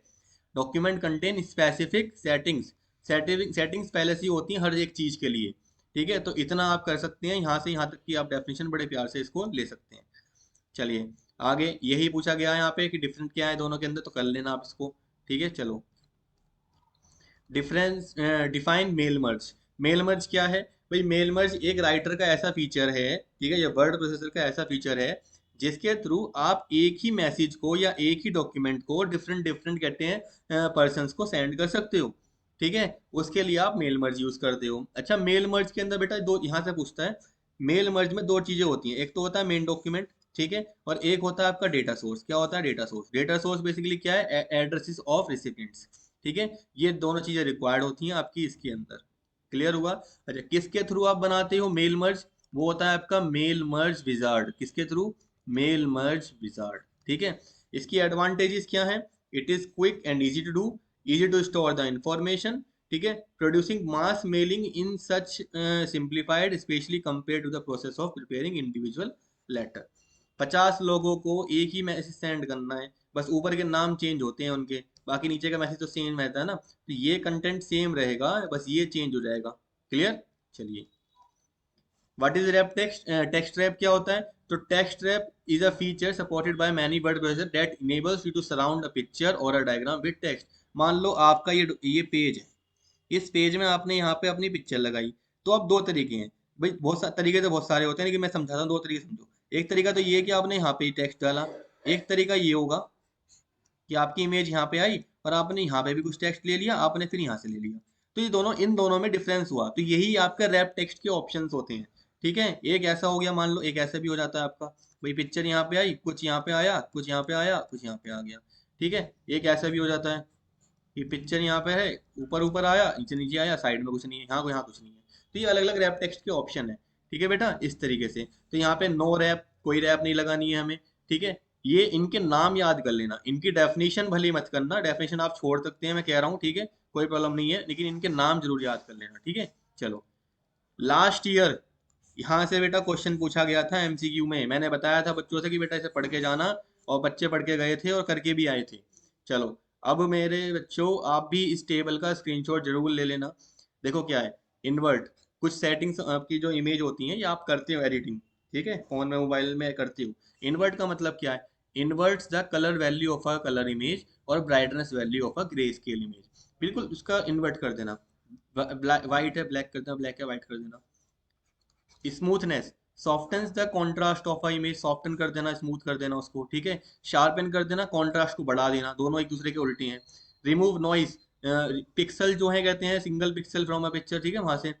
Document contain specific settings, settings पहले से ही होती हैं हर एक चीज के लिए, ठीक है। तो इतना आप कर सकते हैं, यहाँ से यहाँ तक की आप डेफिनेशन बड़े प्यार से इसको ले सकते हैं। चलिए, आगे यही पूछा गया है यहाँ पे कि डिफरेंट क्या है दोनों के अंदर, तो कर लेना आप इसको, ठीक है। चलो, difference, define mail merge. Mail merge क्या है भाई, मेल मर्ज एक राइटर का ऐसा फीचर है, ठीक है, ये वर्ड प्रोसेसर का ऐसा फीचर है, जिसके थ्रू आप एक ही मैसेज को या एक ही डॉक्यूमेंट को डिफरेंट डिफरेंट कहते हैं पर्सन्स को सेंड कर सकते हो, ठीक है। उसके लिए आप मेल मर्ज यूज करते हो। अच्छा, मेल मर्ज के अंदर बेटा दो, यहाँ से पूछता है, मेल मर्ज में दो चीजें होती हैं, एक तो होता है मेन डॉक्यूमेंट, ठीक है, और एक होता है आपका डेटा सोर्स। क्या होता है data source, data source basically क्या है, एड्रेसेस ऑफ रिसिपिएंट्स, ठीक है। ये दोनों चीजें रिक्वायर्ड होती हैं आपकी इसके अंदर। क्लियर हुआ। अच्छा, किसके थ्रू आप बनाते हो मेल मर्ज, वो होता है आपका मेल मर्ज विजार्ड। किसके थ्रू, मेल मर्ज विजार्ड, ठीक है। इसकी एडवांटेजेस क्या है, it is quick and easy to do, easy to store the information, ठीक है, producing mass mailing in such simplified, specially compare to the process of preparing individual letter. 50 लोगों को एक ही मैसेज सेंड करना है, बस ऊपर के नाम चेंज होते हैं उनके, बाकी नीचे का मैसेज तो सेम रहता है ना, तो ये कंटेंट सेम रहेगा, बस ये चेंज हो जाएगा। क्लियर? चलिए, what is wrap text? Text wrap क्या होता है? तो text wrap is a feature supported by many word processor that enables you to surround a picture और अ डायग्राम विद टेक्स्ट। मान लो आपका ये पेज है, इस पेज में आपने यहाँ पे अपनी पिक्चर लगाई, तो अब दो तरीके हैं भाई, बहुत सारे तरीके तो बहुत सारे होते हैं, लेकिन मैं समझाता हूँ, दो तरीके समझो। एक तरीका तो ये है कि आपने यहाँ पे टेक्स्ट डाला, एक तरीका ये होगा कि आपकी इमेज यहाँ पे आई और आपने यहाँ पे भी कुछ टेक्स्ट ले लिया, आपने फिर यहाँ से ले लिया, तो ये दोनों, इन दोनों में डिफरेंस हुआ, तो यही आपका रैप टेक्स्ट के ऑप्शंस होते हैं। ठीक है, एक ऐसा हो गया, मान लो एक ऐसा भी हो जाता है आपका, भाई पिक्चर यहाँ पे आई, कुछ यहाँ पे आया, कुछ यहाँ पे आया, कुछ यहाँ पे आ गया। ठीक है, एक ऐसा भी हो जाता है, ये पिक्चर यहाँ पे है, ऊपर ऊपर आया, नीचे नीचे आया, साइड में कुछ नहीं है, यहाँ कुछ नहीं है। तो ये अलग अलग रैप टेक्स्ट के ऑप्शन है। ठीक है बेटा, इस तरीके से। तो यहाँ पे नो रैप, कोई रैप नहीं लगानी है हमें। ठीक है, ये इनके नाम याद कर लेना, इनकी डेफिनेशन भले मत करना, डेफिनेशन आप छोड़ सकते हैं, मैं कह रहा हूँ, ठीक है, कोई प्रॉब्लम नहीं है, लेकिन इनके नाम जरूर याद कर लेना। ठीक है, चलो, लास्ट ईयर यहाँ से बेटा क्वेश्चन पूछा गया था एमसीक्यू में, मैंने बताया था बच्चों से कि बेटा इसे पढ़ के जाना, और बच्चे पढ़ के गए थे और करके भी आए थे। चलो, अब मेरे बच्चों, आप भी इस टेबल का स्क्रीनशॉट जरूर ले लेना। देखो क्या है, इन्वर्ट, कुछ सेटिंग्स आपकी जो इमेज होती हैं, ये आप करते हो एडिटिंग, ठीक है, फोन में मोबाइल में करते हो। इन्वर्ट का मतलब क्या है? Inverts the colour value of a colour image or brightness value of a grey scale image. बिल्कुल उसका इन्वर्ट कर देना, वाइट है ब्लैक कर देना, ब्लैक है वाइट कर देना। Smoothness, softens the contrast of a image, soften कर देना, स्मूथ कर देना उसको। ठीक है, शार्पन कर देना, कॉन्ट्रास्ट को बढ़ा देना, दोनों एक दूसरे के उल्टे हैं। रिमूव नॉइस, पिक्सल जो है कहते हैं single pixel from a picture, ठीक है, वहां से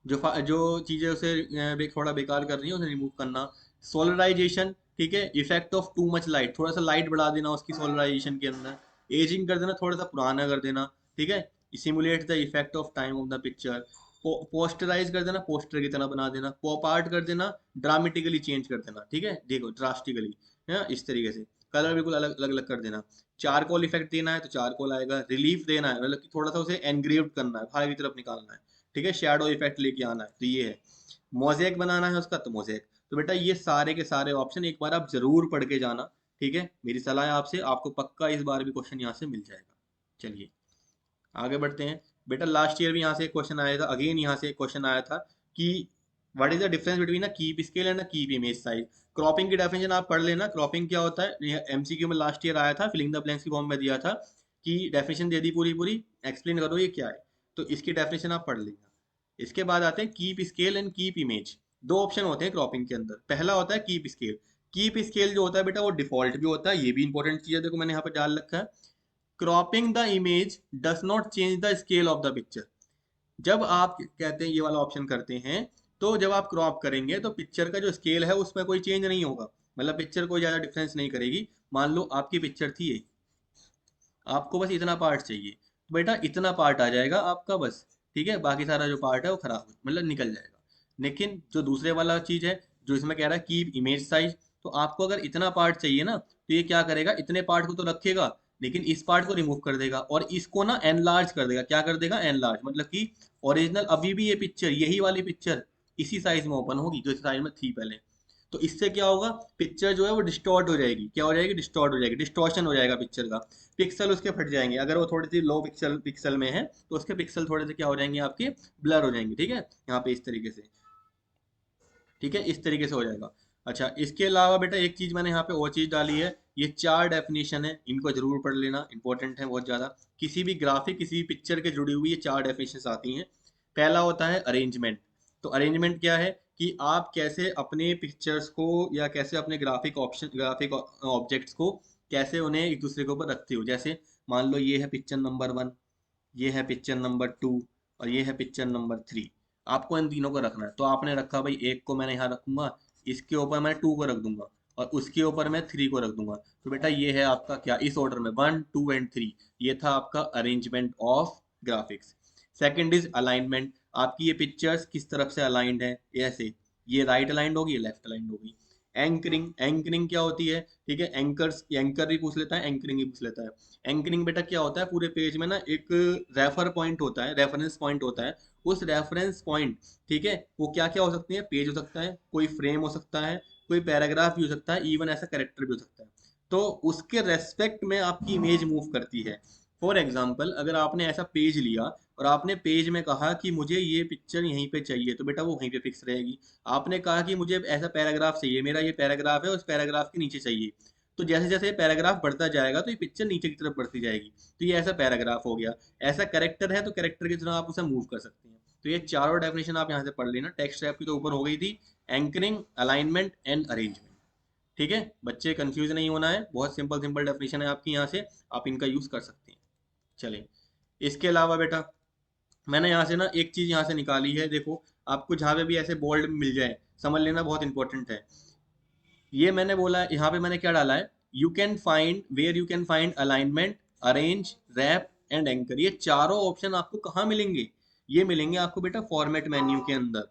जो चीजें उसे थोड़ा बेकार कर रही है उसे रिमूव करना। सोलराइजेशन, ठीक है, effect of too much light, थोड़ा सा लाइट बढ़ा देना उसकी सोलराइजेशन के अंदर। एजिंग कर देना, थोड़ा सा पुराना कर देना। ठीक है, simulate the effect of time of the picture. Posterize कर देना, पोस्टर की तरह बना देना। पॉप आर्ट कर देना, ड्रामेटिकली चेंज कर देना। ठीक है, देखो ड्रास्टिकली है इस तरीके से। कलर बिल्कुल अलग अलग अलग कर देना। चारकोल इफेक्ट देना है तो चारकोल आएगा। रिलीफ देना है मतलब कि थोड़ा सा उसे एनग्रेव करना है, बाहर की तरफ निकालना है। ठीक है, शेडो इफेक्ट लेके आना है, तो ये है। मोजेक बनाना है उसका, तो मोजेक। तो बेटा ये सारे के सारे ऑप्शन एक बार आप जरूर पढ़ के जाना। ठीक है, मेरी सलाह है आपसे, आपको पक्का इस बार भी क्वेश्चन यहाँ से मिल जाएगा। चलिए, आगे बढ़ते हैं। बेटा लास्ट ईयर भी यहाँ से एक क्वेश्चन आया था, अगेन यहाँ से एक क्वेश्चन आया था कि what is the difference between a keep scale and a keep image size. Cropping की डेफिनेशन आप पढ़ लेना, क्रॉपिंग क्या होता है, एमसीक्यू में लास्ट ईयर आया था, फिलिंग द ब्लैंक्स की फॉर्म में दिया था, कि डेफिनेशन दे दी पूरी पूरी, एक्सप्लेन करो ये क्या है। तो इसकी डेफिनेशन आप पढ़ लेना। इसके बाद आते हैं keep scale and keep image. दो ऑप्शन होते हैं क्रॉपिंग के अंदर, पहला होता है कीप स्केल। कीप स्केल जो होता है बेटा वो डिफॉल्ट भी होता है, ये भी इंपॉर्टेंट चीज है, देखो मैंने यहाँ पे डाल रखा है। Cropping the image does not change the scale of the picture. जब आप कहते हैं ये वाला ऑप्शन करते हैं, तो जब आप क्रॉप करेंगे तो पिक्चर का जो स्केल है उसमें कोई चेंज नहीं होगा, मतलब पिक्चर कोई ज्यादा डिफरेंस नहीं करेगी। मान लो आपकी पिक्चर थी ये, आपको बस इतना पार्ट चाहिए, तो बेटा इतना पार्ट आ जाएगा आपका बस। ठीक है, बाकी सारा जो पार्ट है वो खराब मतलब निकल जाएगा। लेकिन जो दूसरे वाला चीज है, जो इसमें कह रहा है कीप इमेज साइज, तो आपको अगर इतना पार्ट चाहिए ना, तो ये क्या करेगा, इतने पार्ट को तो रखेगा, लेकिन इस पार्ट को रिमूव कर देगा और इसको ना एनलार्ज कर देगा। क्या कर देगा? एनलार्ज, मतलब कि ओरिजिनल अभी भी ये पिक्चर, यही वाली पिक्चर इसी साइज में ओपन होगी जो इस साइज में थी पहले। तो इससे क्या होगा, पिक्चर जो है वो डिस्टॉर्ट हो जाएगी। क्या हो जाएगी? डिस्टॉर्ट हो जाएगी, डिस्टॉर्शन हो जाएगा पिक्चर का। पिक्सल उसके फट जाएंगे, अगर वो थोड़ी सी लो पिक्सल पिक्सल में है तो उसके पिक्सल थोड़े से क्या हो जाएंगे आपके, ब्लर हो जाएंगे। ठीक है, यहाँ पे इस तरीके से। ठीक है, इस तरीके से हो जाएगा। अच्छा, इसके अलावा बेटा एक चीज मैंने यहाँ पे और चीज डाली है, ये चार डेफिनेशन है, इनको जरूर पढ़ लेना, इंपॉर्टेंट है बहुत ज्यादा। किसी भी ग्राफिक, किसी भी पिक्चर के जुड़ी हुई ये चार डेफिनेशन आती हैं। पहला होता है अरेंजमेंट। तो अरेंजमेंट क्या है कि आप कैसे अपने पिक्चर्स को या कैसे अपने ग्राफिक ऑब्जेक्ट्स को कैसे उन्हें एक दूसरे के ऊपर रखते हो। जैसे मान लो ये है पिक्चर नंबर 1, ये है पिक्चर नंबर 2 और ये है पिक्चर नंबर 3। आपको इन तीनों को रखना है, तो आपने रखा भाई, एक को मैंने यहाँ रखूंगा, इसके ऊपर मैं 2 को रख दूंगा और उसके ऊपर मैं 3 को रख दूंगा। तो बेटा ये है आपका क्या, इस ऑर्डर में 1 2 एंड 3। ये था आपका arrangement of graphics. Second is alignment, आपकी ये पिक्चर्स किस तरफ से अलाइंड है, ऐसे ये राइट अलाइंड होगी, ये लेफ्ट अलाइंड होगी। एंकरिंग, एंकरिंग क्या होती है? ठीक है, एंकर्स, एंकर भी पूछ लेता है, एंकरिंग भी पूछ लेता है। एंकरिंग बेटा क्या होता है, पूरे पेज में ना एक रेफर पॉइंट होता है, रेफरेंस पॉइंट होता है। उस रेफरेंस पॉइंट, ठीक है, वो क्या क्या हो सकते हैं, पेज हो सकता है, कोई फ्रेम हो सकता है, कोई पैराग्राफ भी हो सकता है, इवन ऐसा कैरेक्टर भी हो सकता है। तो उसके रेस्पेक्ट में आपकी इमेज मूव करती है। फॉर एग्जाम्पल, अगर आपने ऐसा पेज लिया और आपने पेज में कहा कि मुझे ये पिक्चर यहीं पे चाहिए, तो बेटा वो वहीं पे फिक्स रहेगी। आपने कहा कि मुझे ऐसा पैराग्राफ चाहिए, मेरा ये पैराग्राफ है, उस पैराग्राफ के नीचे चाहिए, तो जैसे जैसे पैराग्राफ बढ़ता जाएगा तो ये पिक्चर नीचे की तरफ बढ़ती जाएगी। तो ये ऐसा पैराग्राफ हो गया। ऐसा कैरेक्टर है तो कैरेक्टर की तरह आप उसे मूव कर सकते हैं। तो ये चारों डेफिनेशन आप यहाँ से पढ़ लेना। टेक्स्ट रैप की तो ऊपर हो गई थी, एंकरिंग, अलाइनमेंट एंड अरेंजमेंट। ठीक है बच्चे, कंफ्यूज नहीं होना है, बहुत सिंपल सिंपल डेफिनेशन है आपकी, यहाँ से आप इनका यूज कर सकते हैं। चलिए, इसके अलावा बेटा मैंने यहाँ से ना एक चीज यहाँ से निकाली है, देखो आपको जहाँ पे भी ऐसे बोल्ड में मिल जाए समझ लेना, बहुत इंपॉर्टेंट है। ये मैंने बोला है, यहाँ पे मैंने क्या डाला है, you can find where you can find alignment, arrange, wrap and anchor. ये चारों ऑप्शन आपको कहाँ मिलेंगे? ये मिलेंगे आपको बेटा फॉर्मेट मेन्यू के अंदर।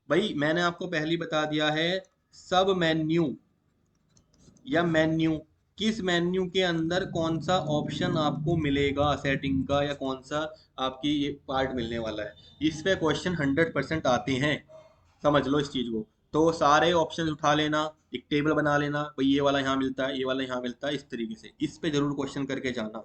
भाई मैंने आपको पहले ही बता दिया है, सब मेन्यू या मेन्यू, किस मेन्यू के अंदर कौन सा ऑप्शन आपको मिलेगा सेटिंग का, या कौन सा आपकी ये पार्ट मिलने वाला है। इस पे क्वेश्चन 100% आते हैं, समझ लो इस चीज को। तो सारे ऑप्शन उठा लेना, एक टेबल बना लेना, भाई ये वाला यहाँ मिलता है, ये वाला यहाँ मिलता है, इस तरीके से इस पे जरूर क्वेश्चन करके जाना।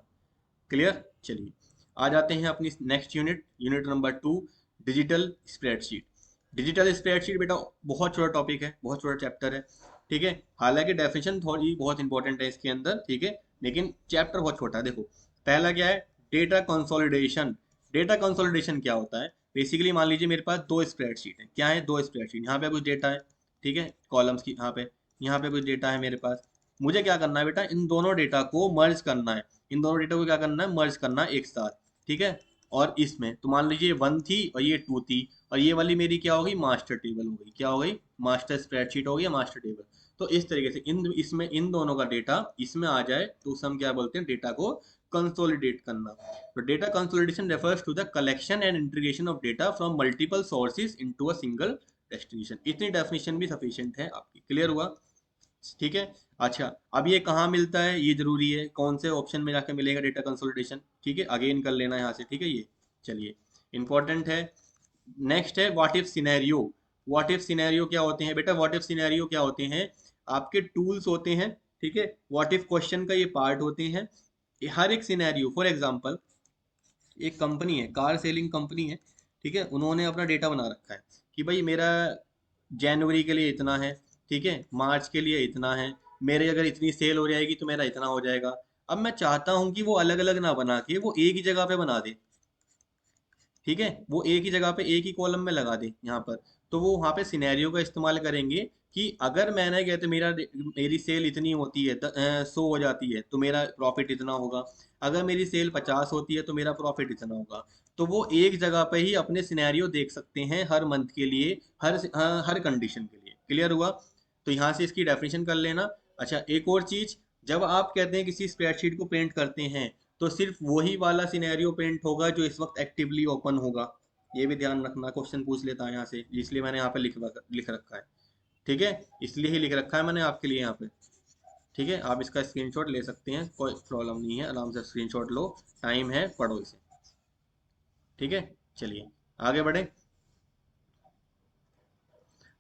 क्लियर? चलिए, आ जाते हैं अपनी next unit, unit number 2, digital spreadsheet. Digital spreadsheet बेटा बहुत छोटा टॉपिक है, बहुत छोटा चैप्टर है। ठीक है, हालांकि डेफिनेशन थोड़ी बहुत इंपॉर्टेंट है इसके अंदर, ठीक है, लेकिन चैप्टर बहुत छोटा है। देखो पहला क्या है, डेटा कंसोलिडेशन। डेटा कंसोलिडेशन क्या होता है? बेसिकली मान लीजिए मेरे पास दो स्प्रेडशीट है, क्या है, दो स्प्रेडशीट, यहाँ पे कुछ डेटा है, ठीक है, कॉलम्स की, यहाँ पे कुछ डेटा है मेरे पास। मुझे क्या करना है बेटा, इन दोनों डेटा को मर्ज करना है। इन दोनों डेटा को क्या करना है, मर्ज करना है एक साथ। ठीक है, और इसमें तो मान लीजिए 1 थी और ये 2 थी, और ये वाली मेरी क्या हो गई, मास्टर टेबल हो गई। क्या हो गई? मास्टर स्प्रेडशीट हो गई, मास्टर टेबल। तो इस तरीके से इन इसमें इन दोनों का डेटा इसमें आ जाए तो उसे हम क्या बोलते हैं, डेटा को कंसोलिडेट करना। तो data consolidation refers to the collection and integration of data from multiple sources into a single destination. इतनी डेफिनेशन भी सफिशिएंट है आपकी। क्लियर हुआ? ठीक है। अच्छा, अब ये कहाँ मिलता है, ये जरूरी है, कौन से ऑप्शन में जाके मिलेगा डेटा कंसोलिडेशन? ठीक है, अगेन कर लेना यहाँ से, ठीक है ये। चलिए, इंपॉर्टेंट है। नेक्स्ट है what if scenario. What if scenario क्या होते हैं बेटा? व्हाट इफ सिनेरियो क्या होते हैं? आपके टूल्स होते हैं, ठीक है, व्हाट इफ क्वेश्चन का ये पार्ट होते हैं। हर एक सिनेरियो, फॉर एग्जांपल एक कंपनी है, कार सेलिंग कंपनी है, ठीक है, उन्होंने अपना डेटा बना रखा है कि भाई मेरा जनवरी के लिए इतना है, ठीक है, मार्च के लिए इतना है, मेरे अगर इतनी सेल हो जाएगी तो मेरा इतना हो जाएगा। अब मैं चाहता हूँ कि वो अलग अलग ना बना के वो एक ही जगह पे बना दे, ठीक है, वो एक ही जगह पे एक ही कॉलम में लगा दे यहाँ पर। तो वो वहाँ पे सिनेरियो का इस्तेमाल करेंगे कि अगर मैंने कहते मेरी सेल इतनी होती है, 100 हो जाती है तो मेरा प्रॉफिट इतना होगा, अगर मेरी सेल 50 होती है तो मेरा प्रॉफिट इतना होगा। तो वो एक जगह पे ही अपने सिनेरियो देख सकते हैं हर मंथ के लिए, हर कंडीशन के लिए। क्लियर हुआ? तो यहाँ से इसकी डेफिनेशन कर लेना। अच्छा, एक और चीज, जब आप कहते हैं किसी स्प्रेडशीट को प्रिंट करते हैं तो सिर्फ वही वाला सिनेरियो प्रिंट होगा जो इस वक्त एक्टिवली ओपन होगा। ये भी ध्यान रखना, क्वेश्चन पूछ लेता है यहाँ से, इसलिए मैंने यहाँ पे लिख रखा है। ठीक है, इसलिए ही लिख रखा है मैंने आपके लिए यहाँ पे। ठीक है, आप इसका स्क्रीनशॉट ले सकते हैं, कोई प्रॉब्लम नहीं है, आराम से स्क्रीनशॉट लो, टाइम है, पढ़ो इसे। ठीक है, चलिए आगे बढ़े।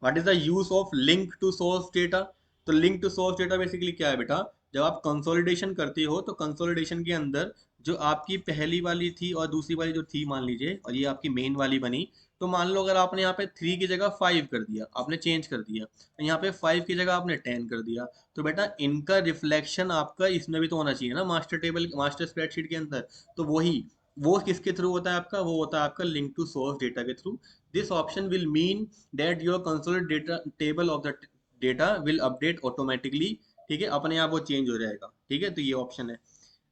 What is the use of link to source data? तो link to source data basically क्या है बेटा, जब आप कंसोलिडेशन करते हो तो कंसोलिडेशन के अंदर जो आपकी पहली वाली थी और दूसरी वाली जो थी मान लीजिए, और ये आपकी मेन वाली बनी, तो मान लो अगर आपने यहाँ पे 3 की जगह 5 कर दिया, आपने चेंज कर दिया, यहाँ पे 5 की जगह आपने 10 कर दिया, तो बेटा इनका रिफ्लेक्शन आपका इसमें भी तो होना चाहिए ना, मास्टर टेबल, मास्टर स्प्रेडशीट के अंदर। तो वही, वो किसके थ्रू होता है आपका, वो होता है आपका लिंक टू सोर्स डेटा के through. This option will mean that your consolidated data table of the data will update automatically। ठीक है, अपने आप वो चेंज हो जाएगा। ठीक है, तो ये ऑप्शन है।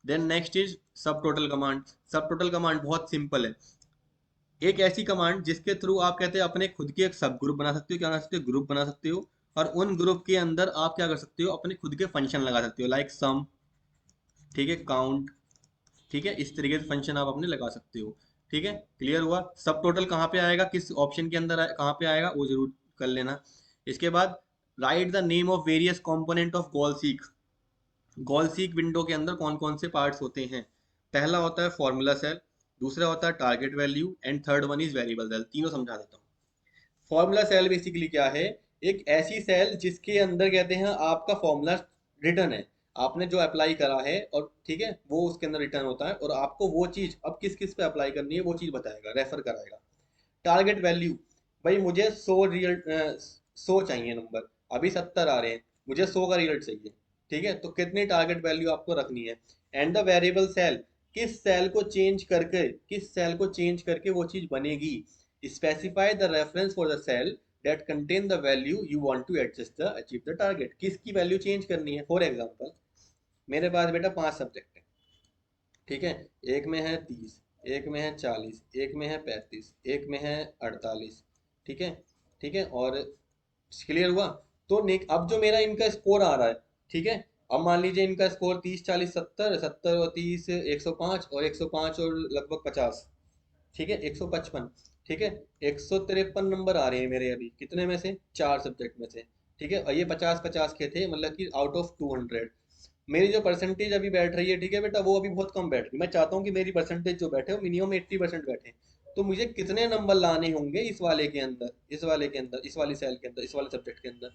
देन नेक्स्ट इज सब टोटल कमांड। सब टोटल कमांड बहुत सिंपल है, एक ऐसी कमांड जिसके थ्रू आप कहते हैं अपने खुद के एक सब ग्रुप बना सकते हो, क्या बना सकते हो, ग्रुप बना सकते हो, और उन ग्रुप के अंदर आप क्या कर सकते हो, अपने खुद के फंक्शन लगा सकते हो, लाइक सम, ठीक है, काउंट, ठीक है, इस तरीके से फंक्शन आप अपने लगा सकते हो। ठीक है, क्लियर हुआ? सब टोटल कहाँ पे आएगा, किस ऑप्शन के अंदर कहाँ पे आएगा, वो जरूर कर लेना। इसके बाद right the name of various component of goal seek. Goal seek window के अंदर कौन कौन से पार्ट्स होते हैं? पहला होता है फॉर्मूला सेल, दूसरा होता है target value, and third one is variable cell. तीनों समझा देता हूँ। फॉर्मूला सेल बेसिकली क्या है, एक ऐसी सेल जिसके अंदर कहते हैं आपका फॉर्मूला रिटर्न है, आपने जो अप्लाई करा है, और ठीक है वो उसके अंदर रिटर्न होता है, और आपको वो चीज अब किस किस पे अप्लाई करनी है वो चीज बताएगा, रेफर कराएगा। टारगेट वैल्यू, भाई मुझे 100 चाहिए नंबर, अभी 70 आ रहे हैं, मुझे 100 का रिजल्ट चाहिए। ठीक है, तो कितनी टारगेट वैल्यू आपको रखनी है। एंड द वेरिएबल सेल, किस सेल को चेंज करके वो चीज बनेगी। Specify the reference for the cell that contain the value you want to adjust the achieve the target, किसकी वैल्यू चेंज करनी है। फॉर एग्जांपल मेरे पास बेटा 5 सब्जेक्ट है, ठीक है, एक में है 30, एक में है 40, एक में है 35, एक में है 48। ठीक है, ठीक है, और क्लियर हुआ। तो अब जो मेरा इनका स्कोर आ रहा है, ठीक है, अब मान लीजिए इनका स्कोर 30 40 70, 70 और 30 105, और 105 और लगभग 50, ठीक है 155, ठीक है, 153 नंबर आ रहे हैं मेरे अभी कितने में से, 4 सब्जेक्ट में से। ठीक है, और ये 50 50 के थे, मतलब कि आउट ऑफ 200। मेरी जो परसेंटेज अभी बैठ रही है, ठीक है बेटा, वो अभी बहुत कम बैठ रही है। मैं चाहता हूँ कि मेरी परसेंटेज जो बैठे वो मिनिमम 80% बैठे। तो मुझे कितने नंबर लाने होंगे इस वाले के अंदर, इस वाले के अंदर, इस वाली सेल के अंदर, इस वाले सब्जेक्ट के अंदर।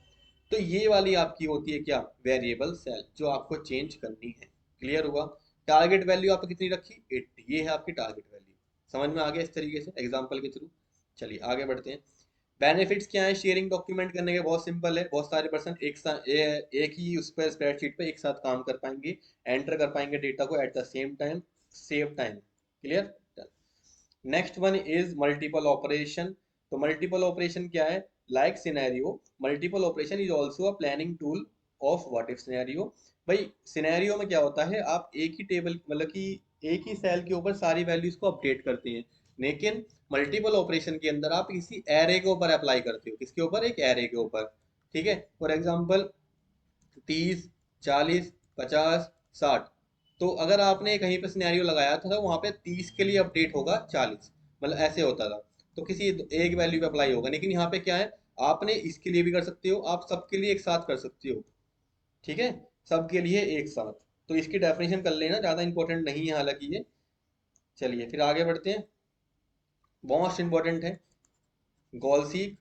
तो ये वाली आपकी होती है क्या, वेरिएबल सेल, जो आपको चेंज करनी है। क्लियर हुआ। टारगेट वैल्यू आपने कितनी रखी, 80, ये है आपकी टारगेट वैल्यू। समझ में आ गया इस तरीके से एग्जाम्पल के थ्रू। चलिए आगे बढ़ते हैं। बेनिफिट्स क्या है शेयरिंग डॉक्यूमेंट करने के, बहुत सिंपल है, बहुत सारे पर्सन एक ही उस पर स्प्रेडशीट पे एक साथ काम कर पाएंगे, एंटर कर पाएंगे डेटा को at the same time, save time. Clear. Next one is multiple operation. तो मल्टीपल ऑपरेशन क्या है, like scenario, multiple operation is also a planning tool of what if scenario. भाई सिनेरियो में क्या होता है, आप एक ही टेबल मतलब कि एक ही सेल के ऊपर सारी वैल्यूज को अपडेट करते हैं, लेकिन मल्टीपल ऑपरेशन के अंदर आप किसी एरे के ऊपर अप्लाई करते हो, किसके ऊपर, एक एरे के ऊपर। ठीक है, फॉर एग्जाम्पल 30 40 50 60, तो अगर आपने कहीं पे सिनेरियो लगाया था तो वहां पे 30 के लिए अपडेट होगा 40, मतलब ऐसे होता था। तो किसी एक वैल्यू पे अप्लाई होगा, लेकिन यहाँ पे क्या है, आपने इसके लिए भी कर सकते हो, आप सबके लिए एक साथ कर सकते हो। ठीक है, सबके लिए एक साथ। तो इसकी डेफिनेशन कर लेना, ज्यादा इंपॉर्टेंट नहीं है हालांकि ये। चलिए फिर आगे बढ़ते हैं। मोस्ट इंपॉर्टेंट है गोल सीक।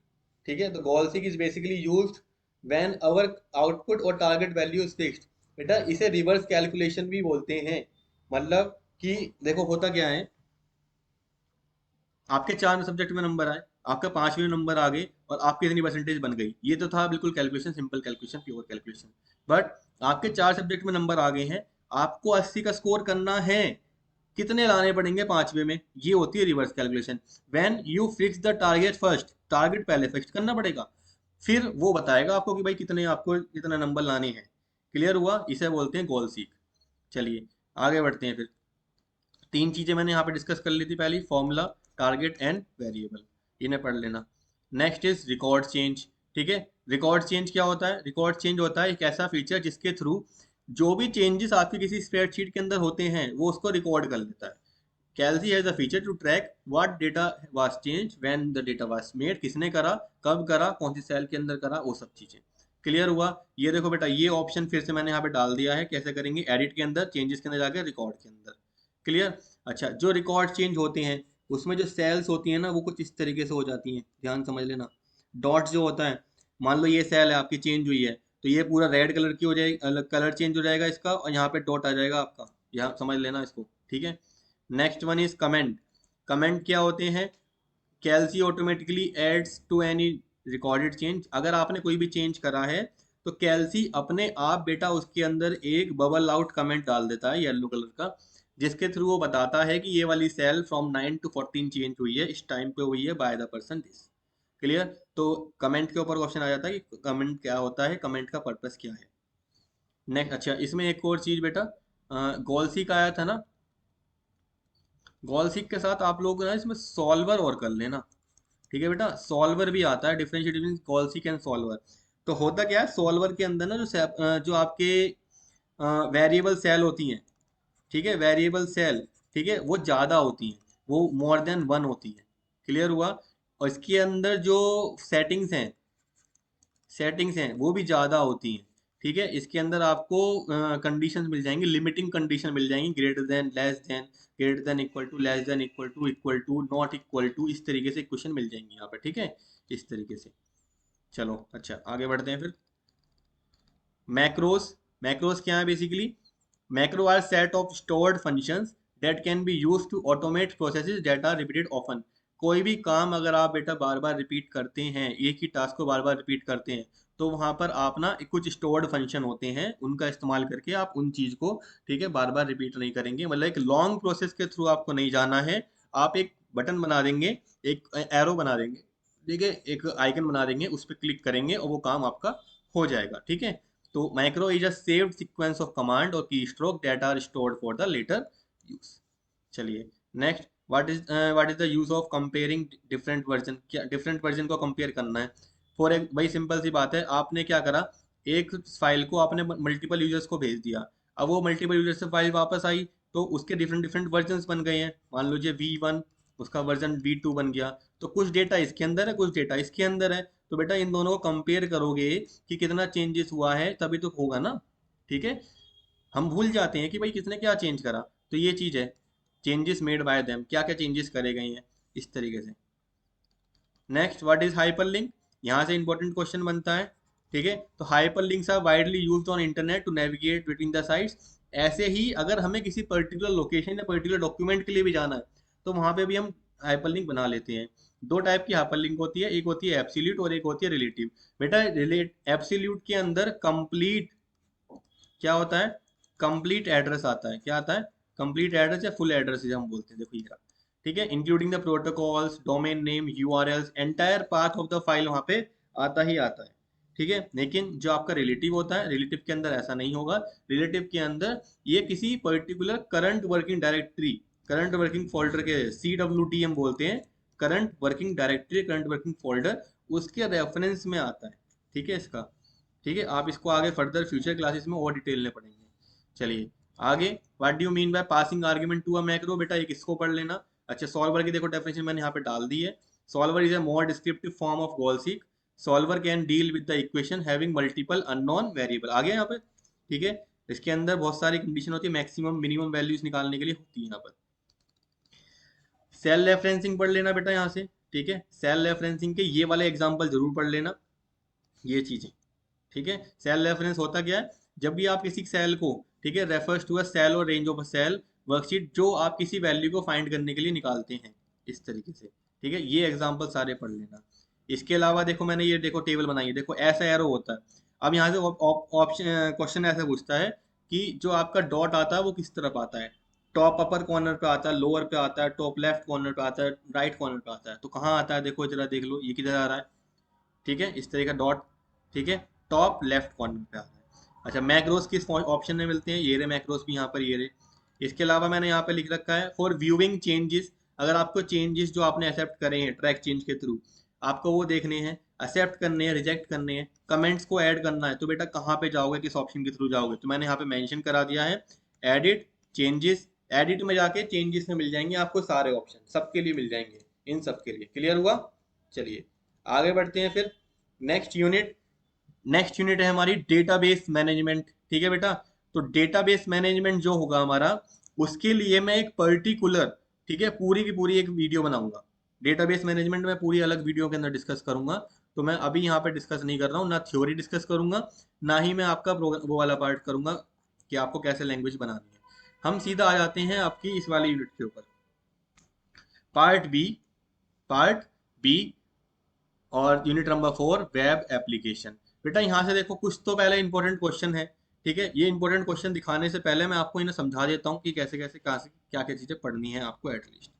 ठीक है, तो goal seek is basically used when our output or target value is fixed. बेटा इसे रिवर्स कैलकुलेशन भी बोलते हैं। मतलब कि देखो होता क्या है, आपके 4 सब्जेक्ट में नंबर आए, आपका 5वें नंबर आ गए, और आपकी इतनी परसेंटेज बन गई, ये तो था बिल्कुल calculation, simple calculation, pure calculation. But आपके 4 सब्जेक्ट में नंबर आ गए हैं, आपको 80 का स्कोर करना है, कितने लाने पड़ेंगे 5वें में, ये होती है reverse calculation. When you fix the target first, target पहले फिक्स करना पड़ेगा, फिर वो बताएगा आपको कि भाई कितने आपको कितने नंबर लाने हैं। क्लियर हुआ, इसे बोलते हैं गोल सीक। चलिए आगे बढ़ते हैं फिर। 3 चीजें मैंने यहाँ पे डिस्कस कर ली थी, पहली फॉर्मूला, टारगेट एंड वेरिएबल, इन्हें पढ़ लेना। Next is record change. ठीक है, रिकॉर्ड चेंज क्या होता है, रिकॉर्ड चेंज होता है एक ऐसा फीचर जिसके थ्रू जो भी चेंजेस आपकी किसी स्प्रेडशीट के अंदर होते हैं वो उसको रिकॉर्ड कर लेता है। Calc has a feature to track what data was change when the data was made, किसने करा, कब करा, कौन सी सेल के अंदर करा, वो सब चीजें। क्लियर हुआ। ये देखो बेटा, ये ऑप्शन फिर से मैंने यहाँ पे डाल दिया है, कैसे करेंगे, एडिट के अंदर, चेंजेस के अंदर जाके रिकॉर्ड के अंदर। क्लियर। अच्छा, जो रिकॉर्ड चेंज होते हैं उसमें जो सेल्स होती हैं ना वो कुछ इस तरीके से हो जाती हैं, ध्यान समझ लेना। डॉट जो होता है, मान लो ये सेल है आपकी चेंज हुई है, तो ये पूरा रेड कलर की हो जाएगी, अलग कलर चेंज हो जाएगा इसका, और यहाँ पे डॉट आ जाएगा आपका, यहाँ समझ लेना इसको। ठीक है। Next one is comment. Comment क्या होते हैं, Calc automatically adds to any recorded change, अगर आपने कोई भी चेंज करा है तो कैलसी अपने आप बेटा उसके अंदर एक बबल आउट कमेंट डाल देता है येलो कलर का, जिसके थ्रू वो बताता है कि ये वाली सेल फ्रॉम 9 to 14 चेंज हुई है, इस टाइम पे हुई है by the person this. Clear. तो कमेंट के ऊपर क्वेश्चन आ जाता है कि कमेंट क्या होता है, कमेंट का पर्पस क्या है। नेक्स्ट, अच्छा इसमें एक और चीज बेटा, गोल्सी का आया था ना, गोल्सी के साथ आप लोग ना इसमें सॉल्वर और कर लेना। ठीक है बेटा, सॉल्वर भी आता है, डिफरेंशिएट बिटवीन कॉल्सिक एंड सॉल्वर। तो होता क्या है, सॉल्वर के अंदर ना जो आपके वेरिएबल सेल होती हैं, ठीक है, वेरिएबल सेल, ठीक है, वो ज़्यादा होती हैं, वो मोर देन 1 होती है। क्लियर हुआ। और इसके अंदर जो सेटिंग्स हैं, सेटिंग्स हैं वो भी ज़्यादा होती हैं। ठीक है, इसके अंदर आपको कंडीशंस मिल जाएंगी, लिमिटिंग कंडीशन मिल जाएंगी, greater than, less than, greater than equal to, less than equal to, not equal to, इस तरीके से क्वेश्चन मिल जाएंगे यहाँ पे। ठीक है, इस तरीके से। चलो अच्छा आगे बढ़ते हैं फिर। मैक्रोस, मैक्रोस क्या है basically? Macro are set of stored functions that can be use to automate processes that are repeated often. कोई भी काम अगर आप बेटा बार बार रिपीट करते हैं, एक ही टास्क को बार बार रिपीट करते हैं, तो वहां पर आप ना कुछ स्टोर्ड फंक्शन होते हैं, उनका इस्तेमाल करके आप उन चीज को, ठीक है, बार बार रिपीट नहीं करेंगे। मतलब एक लॉन्ग प्रोसेस के थ्रू आपको नहीं जाना है। आप एक बटन बना देंगे, एक एरो बना देंगे, ठीक है, एक आइकन बना देंगे, उस पर क्लिक करेंगे और वो काम आपका हो जाएगा, ठीक है। तो macro is a saved sequence of command or keystroke that are stored for the later use। चलिए next, what is the use of comparing different version? क्या डिफरेंट वर्जन को कंपेयर करना है? फॉर एक भाई सिंपल सी बात है, आपने क्या करा, एक फाइल को आपने मल्टीपल यूजर्स को भेज दिया, अब वो मल्टीपल यूजर से फाइल वापस आई, तो उसके डिफरेंट डिफरेंट वर्जन बन गए हैं। मान लीजिए V1, उसका वर्जन V2 बन गया, तो कुछ डेटा इसके अंदर है, कुछ डेटा इसके अंदर है, तो बेटा इन दोनों को कंपेयर करोगे कि कितना चेंजेस हुआ है, तभी तो होगा ना, ठीक है। हम भूल जाते हैं कि भाई किसने क्या चेंज करा, तो ये चीज है, चेंजेस मेड बाय देम, क्या क्या चेंजेस करे गए हैं, इस तरीके से। Next, what is hyperlink? यहाँ से इंपॉर्टेंट क्वेश्चन बनता है, ठीक है। तो hyperlinks are widely used on internet to navigate between the sites. ऐसे ही अगर हमें किसी पर्टिकुलर लोकेशन या पर्टिकुलर डॉक्यूमेंट के लिए भी जाना है, तो वहां पे भी हम हाइपरलिंक बना लेते हैं। दो टाइप की हाइपरलिंक होती है, एक होती है एब्सोल्यूट और एक होती है रिलेटिव। बेटा एब्सोल्यूट के अंदर कंप्लीट क्या होता है, कंप्लीट एड्रेस आता है, क्या आता है, कंप्लीट एड्रेस या फुल एड्रेस हम बोलते हैं, देखो ये रहा, ठीक है, including the protocols, domain name, URLs, entire path of the file वहां पे आता ही आता है, ठीक है। लेकिन जो आपका रिलेटिव होता है, रिलेटिव के अंदर ऐसा नहीं होगा। रिलेटिव के अंदर ये किसी particular current working directory, current working folder के, CWD हम बोलते हैं, current working directory, current working folder, उसके रेफरेंस में आता है, ठीक है इसका, ठीक है। आप इसको आगे फर्दर फ्यूचर क्लासेस में और डिटेल में पढ़ेंगे। चलिए आगे, what do you mean by passing argument to a macro? बेटा एक इसको पढ़ लेना। अच्छा, सॉल्वर की देखो डेफिनेशन मैंने यहाँ पे डाल दी है। Solver is a more descriptive form of goal seek. Solver can deal with the equation having multiple unknown variable. आगे यहाँ पे, ठीक है, इसके अंदर बहुत सारी कंडीशन होती है, मैक्सिमम मिनिमम वैल्यूज निकालने के लिए होती है यहाँ पर। सेल रेफरेंसिंग पढ़ लेना बेटा यहाँ से, ठीक है, सेल रेफरेंसिंग के ये वाले एग्जाम्पल जरूर पढ़ लेना, ये चीजें, ठीक है। सेल रेफरेंस होता क्या है? जब भी आप किसी सेल को, ठीक है, रेफर्स टू अ सेल और range of a cell worksheet, जो आप किसी वैल्यू को फाइंड करने के लिए निकालते हैं, इस तरीके से, ठीक है। ये एग्जांपल सारे पढ़ लेना। इसके अलावा देखो मैंने ये देखो टेबल बनाई है, देखो ऐसा एरो होता है। अब यहाँ से ऑप्शन क्वेश्चन ऐसा पूछता है कि जो आपका डॉट आता है वो किस तरफ आता है, टॉप अपर कॉर्नर पे आता है, लोअर पे आता है, टॉप लेफ्ट कॉर्नर पे आता है, राइट कॉर्नर पे आता है, तो कहाँ आता है, देखो जरा देख लो ये किधर आ रहा है, ठीक है, इस तरह का डॉट, ठीक है, टॉप लेफ्ट कॉर्नर पे आता है। अच्छा, मैक्रोस किस ऑप्शन में मिलते हैं, ये रे मैक्रोस भी यहाँ पर, ये रे। इसके अलावा मैंने यहाँ पे लिख रखा है फॉर व्यूइंग चेंजेस। अगर आपको चेंजेस जो आपने एक्सेप्ट करे हैं ट्रैक चेंज के थ्रू, आपको वो देखने हैं, एक्सेप्ट करने हैं, रिजेक्ट करने हैं, कमेंट्स को ऐड करना है, तो बेटा कहाँ पे जाओगे, किस ऑप्शन के थ्रू जाओगे, तो मैंने यहाँ पे मेंशन करा दिया है, एडिट चेंजेस। एडिट में जाके चेंजेस में मिल जाएंगे आपको सारे ऑप्शन, सबके लिए मिल जाएंगे, इन सबके लिए। क्लियर हुआ? चलिए आगे बढ़ते हैं फिर। नेक्स्ट यूनिट, नेक्स्ट यूनिट है हमारी डेटाबेस मैनेजमेंट, ठीक है बेटा। तो डेटाबेस मैनेजमेंट जो होगा हमारा, उसके लिए मैं एक पर्टिकुलर, ठीक है, पूरी की पूरी एक वीडियो बनाऊंगा। डेटाबेस मैनेजमेंट में पूरी अलग वीडियो के अंदर डिस्कस करूंगा, तो मैं अभी यहाँ पे डिस्कस नहीं कर रहा हूँ, ना थ्योरी डिस्कस करूंगा, ना ही मैं आपका वो वाला पार्ट करूंगा कि आपको कैसे लैंग्वेज बनानी है। हम सीधा आ जाते हैं आपकी इस वाली यूनिट के ऊपर, पार्ट बी, पार्ट बी, और यूनिट नंबर 4 वेब एप्लीकेशन। बेटा यहाँ से देखो कुछ तो पहले इंपॉर्टेंट क्वेश्चन है, ठीक है। ये इंपॉर्टेंट क्वेश्चन दिखाने से पहले मैं आपको इन्हें समझा देता हूँ कि कैसे कैसे कहाँ से क्या क्या चीज़ें पढ़नी है आपको एटलीस्ट,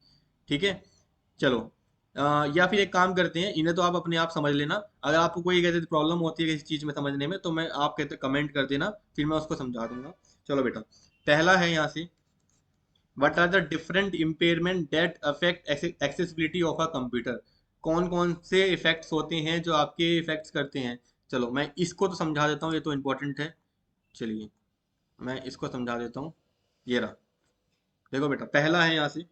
ठीक है। चलो, या फिर एक काम करते हैं, इन्हें तो आप अपने आप समझ लेना, अगर आपको कोई कैसे प्रॉब्लम होती है किसी चीज़ में समझने में, तो मैं आप कहते कमेंट कर देना, फिर मैं उसको समझा दूंगा। चलो बेटा, पहला है यहाँ से, what are the different impairment that affect accessibility of a computer? कौन कौन से इफेक्ट्स होते हैं जो आपके इफेक्ट्स करते हैं? चलो मैं इसको तो समझा देता हूँ, ये तो इम्पोर्टेंट है। चलिए मैं इसको समझा देता हूँ, ये रहा, देखो बेटा पहला है यहाँ से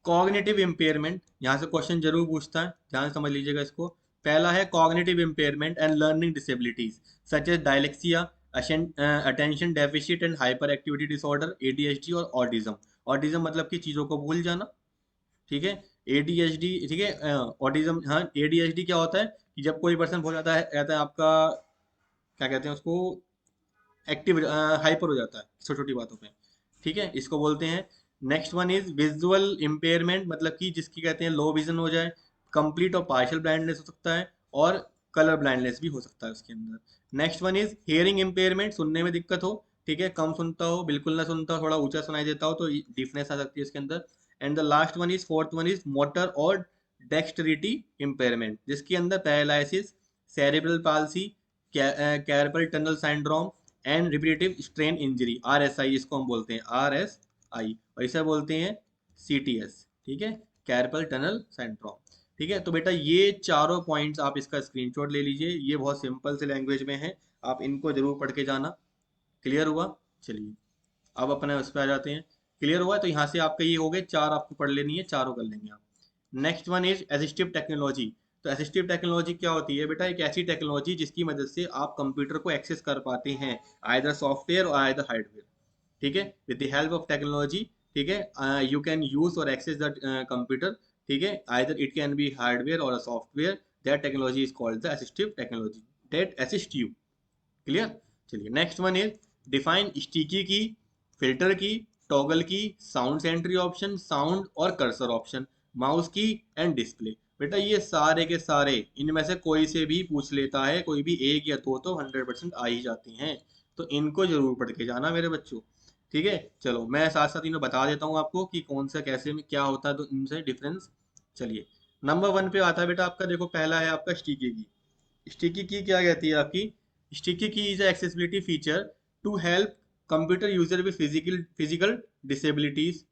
कॉग्निटिव इम्पेयरमेंट। यहाँ से क्वेश्चन जरूर पूछता है, ध्यान से समझ लीजिएगा इसको। पहला है cognitive impairment and learning disabilities such as dyslexia, attention deficit and hyperactivity disorder, ADHD और ऑटिज्म। ऑटिज्म मतलब कि चीज़ों को भूल जाना, ठीक है। ADHD, ठीक है, ऑटिज्म, हाँ, ADHD क्या होता है कि जब कोई पर्सन बहुत ज़्यादा रहता है आपका, क्या कहते हैं उसको, एक्टिव, हाइपर हो जाता है छोटी छोटी बातों पे, ठीक है, इसको बोलते हैं। Next one is visual impairment, मतलब कि जिसकी कहते हैं लो विजन हो जाए, कंप्लीट और पार्शियल ब्लाइंडनेस हो सकता है, और कलर ब्लाइंडनेस भी हो सकता है उसके अंदर। Next one is hearing impairment, सुनने में दिक्कत हो, ठीक है, कम सुनता हो, बिल्कुल ना सुनता हो, थोड़ा ऊंचा सुनाई देता हो, तो डिफनेस आ सकती है इसके अंदर। And the last one is, fourth one is motor or dexterity impairment, जिसके अंदर paralysis, cerebral palsy, carpal tunnel syndrome and repetitive strain injury, RSI इसको हम बोलते हैं, RSI, और इसे बोलते हैं CTS, ठीक है, कैरपल टनल सिंड्रोम। ठीक है, तो बेटा ये चारों पॉइंट्स आप इसका स्क्रीनशॉट ले लीजिए, ये बहुत सिंपल से लैंग्वेज में है, आप इनको जरूर पढ़ के जाना। क्लियर हुआ? चलिए, अब अपने उस पर आ जाते हैं। क्लियर हुआ तो यहाँ से आपका ये हो गए, चार आपको पढ़ लेनी है, चारों कर लेंगे आप। Next one is assistive technology. तो असिस्टिव टेक्नोलॉजी क्या होती है बेटा? एक ऐसी टेक्नोलॉजी जिसकी मदद से आप कंप्यूटर को एक्सेस कर पाते हैं, either software or either hardware, ठीक है, with the help of technology, ठीक है, you can use or access the computer, ठीक है, either it can be hardware or a software, that technology is called the assistive technology that assist you. Clear? चलिए, next one is define sticky key, filter key, toggle key, sound sentry option, sound or cursor option, mouse key and display. बेटा ये सारे के सारे इनमें से कोई से भी पूछ लेता है, कोई भी एक या दो तो 100% आ ही जाते हैं, तो इनको जरूर पढ़ के जाना मेरे बच्चों। ठीक है, चलो मैं साथ साथ इन्हें बता देता हूँ आपको कि कौन सा कैसे में क्या होता है, तो इनसे डिफरेंस। चलिए, नंबर वन पे आता है बेटा आपका, देखो पहला है आपका स्टिकी की। स्टिकी की क्या कहती है आपकी? Sticky key is accessibility feature to help computer user with physical disabilities,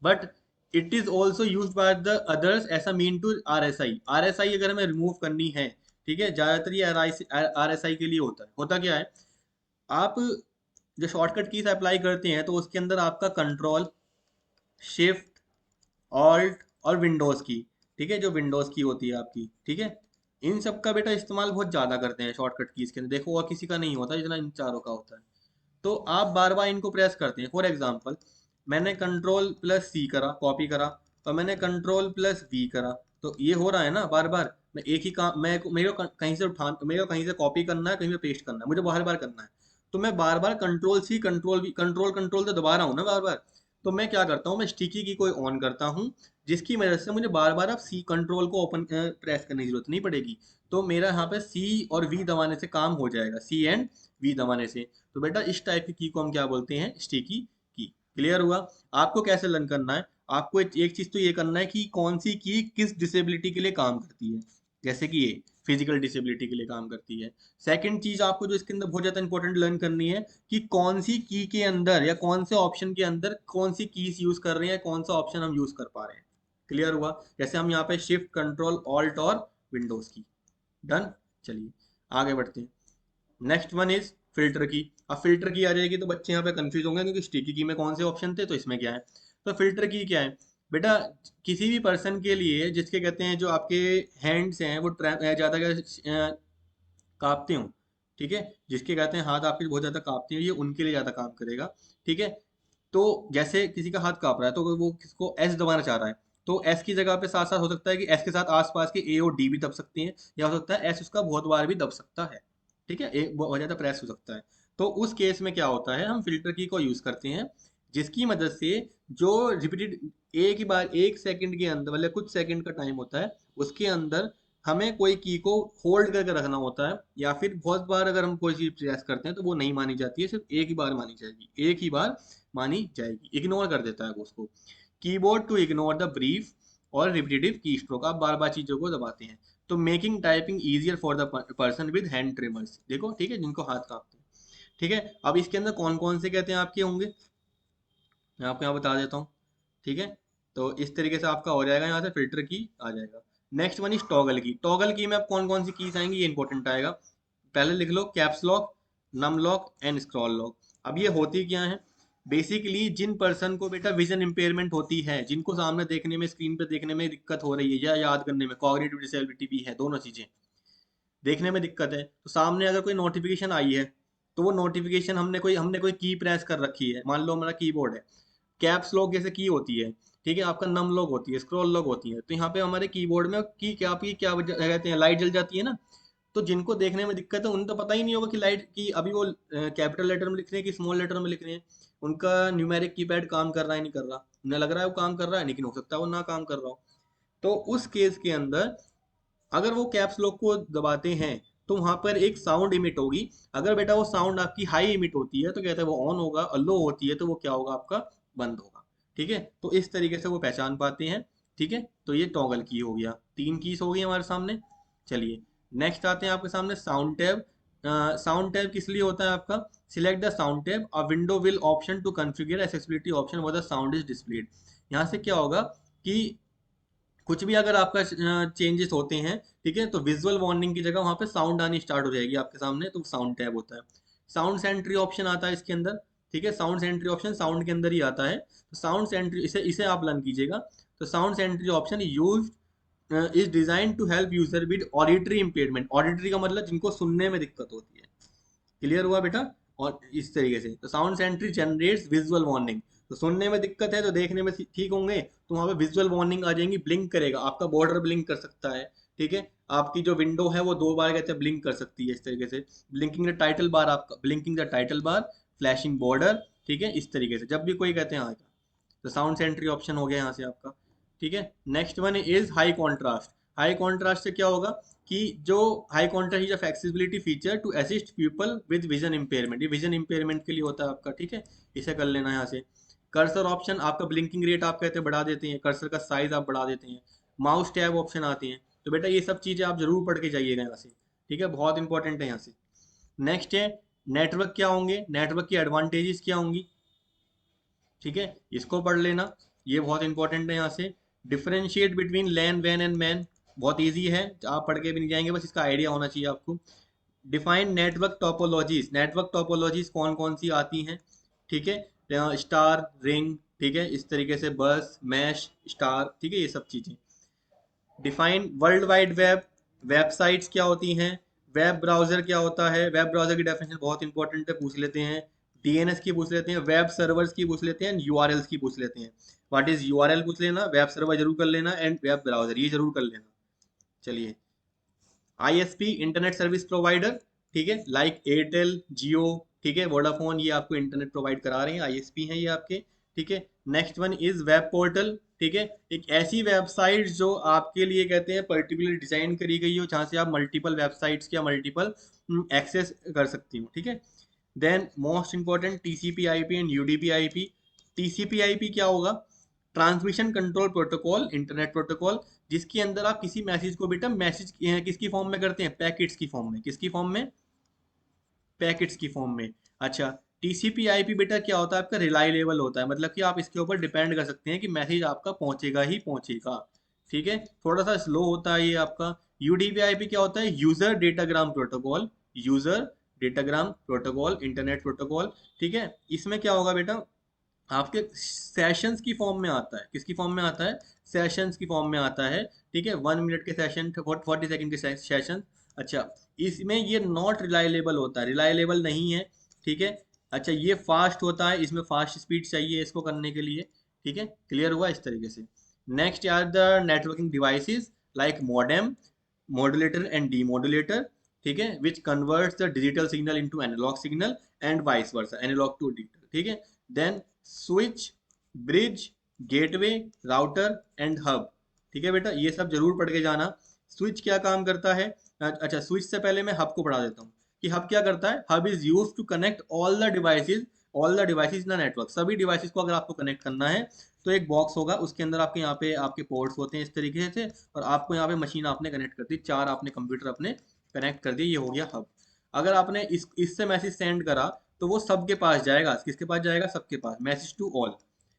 but it is also use by the others ऐसा मीन टू RSI। RSI अगर हमें रिमूव करनी है, ठीक है, ज्यादातर ये RSI के लिए होता है। होता क्या है, आप जो शॉर्टकट कीज अप्लाई करते हैं तो उसके अंदर आपका कंट्रोल, शिफ्ट, ऑल्ट और विंडोज की, ठीक है, जो विंडोज की होती है आपकी, ठीक है, इन सब का बेटा इस्तेमाल बहुत ज़्यादा करते हैं शॉर्टकट कीज के अंदर, देखो और किसी का नहीं होता जितना इन चारों का होता है। तो आप बार बार इनको प्रेस करते हैं। फॉर एग्जांपल, मैंने कंट्रोल+C करा, कॉपी करा, और मैंने कंट्रोल+V करा, तो ये हो रहा है ना बार बार, मैं एक ही काम, मैं मेरे को कहीं से उठा, मेरे को कहीं से कॉपी करना है, कहीं पे पेस्ट करना है, मुझे बार बार करना है, तो मैं बार बार कंट्रोल+C कंट्रोल+V कंट्रोल कंट्रोल तो दबा रहा हूँ ना बार बार। तो मैं क्या करता हूँ, मैं स्टिकी की कोई ऑन करता हूँ, जिसकी वजह से मुझे बार बार अब C कंट्रोल को ओपन प्रेस करने की जरूरत नहीं पड़ेगी, तो मेरा यहाँ पे C और V दबाने से काम हो जाएगा, C एंड V दबाने से। तो बेटा इस टाइप की को हम क्या बोलते हैं? स्टिकी की। क्लियर हुआ? आपको कैसे लर्न करना है, आपको एक चीज तो ये करना है कि कौन सी की किस डिसेबिलिटी के लिए काम करती है, जैसे कि ये फिजिकल डिसेबिलिटी के लिए काम करती है। सेकंड चीज आपको जो इसके अंदर बहुत ज्यादा इंपॉर्टेंट लर्न करनी है कि कौन सी की के अंदर या कौन से ऑप्शन के अंदर कौन सी कीज यूज कर रहे हैं, कौन सा ऑप्शन हम यूज कर पा रहे हैं। क्लियर हुआ? जैसे हम यहाँ पे शिफ्ट, कंट्रोल, ऑल्ट और विंडोज की। डन? चलिए आगे बढ़ते हैं। नेक्स्ट वन इज फिल्टर की। अब फिल्टर की आ जाएगी तो बच्चे यहाँ पे कंफ्यूज होंगे क्योंकि स्टिकी की में कौन से ऑप्शन थे, तो इसमें क्या है। तो फिल्टर की क्या है बेटा? किसी भी पर्सन के लिए जिसके कहते हैं जो आपके हैंड्स हैं वो ज़्यादा कांपते हो, ठीक है, जिसके कहते हैं हाथ आपके बहुत ज़्यादा कांपते हैं, ये उनके लिए ज़्यादा काम करेगा। ठीक है, तो जैसे किसी का हाथ कांप रहा है तो वो किसको एस दबाना चाह रहा है, तो एस की जगह पे साथ साथ हो सकता है कि एस के साथ आसपास के ए और डी भी दब सकते हैं, या हो सकता है एस उसका बहुत बार भी दब सकता है, ठीक है, एक बहुत ज़्यादा प्रेस हो सकता है। तो उस केस में क्या होता है, हम फिल्टर की को यूज़ करते हैं, जिसकी मदद से जो रिपीटेड एक ही बार, 1 सेकंड के अंदर, मतलब कुछ सेकंड का टाइम होता है, उसके अंदर हमें कोई की को होल्ड करके रखना होता है, या फिर बहुत बार अगर हम कोई चीज़ प्रेस करते हैं तो वो नहीं मानी जाती है, सिर्फ एक ही बार मानी जाएगी, एक ही बार मानी जाएगी, इग्नोर कर देता है वो उसको। Keyboard to ignore the brief और रिपीटेटिव की स्ट्रोक, आप बार बार चीज़ों को दबाते हैं। तो making typing easier for the person with hand tremors, देखो ठीक है, जिनको हाथ कांपते हैं। ठीक है, अब इसके अंदर कौन कौन से कहते हैं आपके होंगे, मैं आपको यहाँ बता देता हूँ। ठीक है, तो इस तरीके से आपका हो जाएगा, यहाँ से फिल्टर की आ जाएगा। नेक्स्ट वन इज टॉगल की। टॉगल की में अब कौन कौन सी कीज आएंगी ये इंपॉर्टेंट आएगा। पहले लिख लो caps lock, num lock and scroll lock. अब ये होती क्या है, बेसिकली जिन पर्सन को बेटा विजन इम्पेयरमेंट होती है, जिनको सामने देखने में, स्क्रीन पे देखने में दिक्कत हो रही है, या याद करने में, कॉग्निटिव डिसेबिलिटी भी है, दोनों चीजें, देखने में दिक्कत है, तो सामने अगर कोई नोटिफिकेशन आई है, तो वो नोटिफिकेशन हमने कोई की प्रेस कर रखी है, मान लो हमारा कीबोर्ड है, कैप्स लॉक जैसे की होती है, ठीक है, आपका नम लॉक होती है, स्क्रॉल लॉक होती है। तो यहाँ पे हमारे कीबोर्ड में की क्या आपकी क्या कहते हैं, लाइट जल जाती है ना। तो जिनको देखने में दिक्कत है उन्हें तो पता ही नहीं होगा कि लाइट की अभी वो कैपिटल लेटर में लिख रहे हैं कि स्मॉल लेटर में लिख रहे हैं। उनका न्यूमेरिक कीपैड काम कर रहा है नहीं कर रहा, उन्हें लग रहा है वो काम कर रहा है, लेकिन हो सकता है वो ना काम कर रहा हो। तो उस केस के अंदर अगर वो कैप्स लॉक को दबाते हैं तो वहां पर एक साउंड इमिट होगी। अगर बेटा वो साउंड आपकी हाई इमिट होती है तो कहते हैं वो ऑन होगा, और लो होती है तो वो क्या होगा, आपका बंद होगा। ठीक है, तो इस तरीके से वो पहचान पाते हैं। ठीक है, तो ये टॉगल की हो गया, तीन कीज हो गई हमारे सामने। चलिए नेक्स्ट आते हैं आपके सामने साउंड टैब। साउंड टैब किस लिए होता है आपका? Select the sound tab, a window will option to configure accessibility option when the sound is displayed. यहाँ से क्या होगा कि कुछ भी अगर आपका चेंजेस होते हैं, ठीक है, तो विजुअल वार्निंग की जगह वहां पे साउंड आनी स्टार्ट हो जाएगी आपके सामने, तो साउंड टैब होता है। साउंड सेंट्री ऑप्शन आता है इसके अंदर। ठीक है, साउंड सेंट्री ऑप्शन साउंड के अंदर ही आता है। तो साउंड सेंट्री, इसे इसे आप लर्न कीजिएगा। तो sound sentry option use is design to help user with auditory impairment. Auditory का मतलब जिनको सुनने में दिक्कत होती है। क्लियर हुआ बेटा? और इस तरीके से तो sound sentry generates visual warning. तो सुनने में दिक्कत है तो देखने में ठीक होंगे, तो वहां पे विजुअल वार्निंग आ जाएंगी, ब्लिंक करेगा, आपका बॉर्डर ब्लिंक कर सकता है। ठीक है, आपकी जो विंडो है वो दो बार कहते हैं ब्लिंक कर सकती है इस तरीके से। ब्लिंकिंग द टाइटल बार, आपका blinking the title bar, flashing border. ठीक है, इस तरीके से जब भी कोई कहते हैं आएगा। तो साउंड सेंट्री ऑप्शन हो गया यहाँ से आपका। ठीक है, next one is high contrast. High contrast से क्या होगा कि जो high contrast is a flexibility feature to assist people with vision impairment. ये विजन इम्पेयरमेंट के लिए होता है आपका। ठीक है, इसे कर लेना यहाँ से। कर्सर ऑप्शन आपका ब्लिंकिंग रेट आप कहते हैं बढ़ा देते हैं, कर्सर का साइज आप बढ़ा देते हैं। माउस टैब ऑप्शन आती हैं। तो बेटा ये सब चीज़ें आप जरूर पढ़ के जाइएगा यहाँ से। ठीक है, बहुत इंपॉर्टेंट है यहाँ से। नेक्स्ट है नेटवर्क क्या होंगे, नेटवर्क की एडवांटेजेस क्या होंगी। ठीक है, इसको पढ़ लेना, ये बहुत इंपॉर्टेंट है यहाँ से। डिफरेंशिएट बिटवीन लैन वैन एंड मैन, बहुत इजी है, आप पढ़ के भी नहीं जाएंगे, बस इसका आइडिया होना चाहिए आपको। Define network topologies, network topologies कौन कौन सी आती हैं। ठीक है, स्टार रिंग, ठीक है, इस तरीके से बस मैश स्टार, ठीक है, ये सब चीज़ें। Define world wide web, websites क्या होती हैं। वेब ब्राउजर क्या होता है, वेब ब्राउजर की डेफिनेशन बहुत इंपॉर्टेंट है, पूछ लेते हैं। डीएनएस की पूछ लेते हैं, वेब सर्वर्स की पूछ लेते हैं, यूआरएल्स की पूछ लेते हैं। व्हाट इज यूआरएल पूछ लेना, वेब सर्वर जरूर कर लेना, एंड वेब ब्राउजर ये जरूर कर लेना। चलिए, आईएसपी इंटरनेट सर्विस प्रोवाइडर, ठीक है, लाइक एयरटेल जियो, ठीक है, वोडाफोन, ये आपको इंटरनेट प्रोवाइड करा रहे हैं, आईएसपी हैं ये आपके। ठीक है, next one is web portal. ठीक है, एक ऐसी वेबसाइट जो आपके लिए कहते हैं पर्टिकुलर डिजाइन करी गई हो, जहाँ से आप मल्टीपल वेबसाइट्स या मल्टीपल एक्सेस कर सकती हो। ठीक है, then most important TCP IP and UDP IP. TCP IP क्या होगा? Transmission control protocol, internet protocol, जिसके अंदर आप किसी मैसेज को बेटा मैसेज किसकी फॉर्म में करते हैं, पैकेट्स की फॉर्म में। किसकी फॉर्म में? पैकेट्स की फॉर्म में। अच्छा, टीसीपी आईपी बेटा क्या होता है आपका? रिलायबल होता है, मतलब कि आप इसके ऊपर डिपेंड कर सकते हैं कि मैसेज आपका पहुंचेगा ही पहुंचेगा। ठीक है, थोड़ा सा स्लो होता है ये आपका। यूडीपी आईपी क्या होता है? User datagram protocol, user datagram protocol, internet protocol. ठीक है, इसमें क्या होगा बेटा, आपके सेशंस की फॉर्म में आता है। किसकी फॉर्म में आता है? सेशंस की फॉर्म में आता है। ठीक है, 1 मिनट के सेशन, 40 सेकंड के सेशन। अच्छा, इसमें ये नॉट रिलायबल होता है, रिलायबल नहीं है। ठीक है, अच्छा, ये फास्ट होता है, इसमें फास्ट स्पीड चाहिए इसको करने के लिए। ठीक है, क्लियर हुआ इस तरीके से। Next are the networking devices like modem, modulator and demodulator. ठीक है, which converts the digital signal into analogue signal and vice versa, analogue to digital. ठीक है, then switch, bridge, gateway, router and hub. ठीक है बेटा, ये सब जरूर पढ़ के जाना। स्विच क्या काम करता है? अच्छा, स्विच से पहले मैं हब को पढ़ा देता हूँ कि हब क्या करता है। Hub is use to connect all the devices in the network. सभी डिवाइसेज को अगर आपको कनेक्ट करना है तो एक बॉक्स होगा, उसके अंदर आपके यहाँ पे आपके पोर्ट्स होते हैं इस तरीके से, और आपको यहाँ पे मशीन आपने कनेक्ट कर दी, चार आपने कंप्यूटर अपने कनेक्ट कर दिए, ये हो गया हब। अगर आपने इससे मैसेज सेंड करा तो वो सबके पास जाएगा। किसके पास जाएगा? सबके पास, message to all.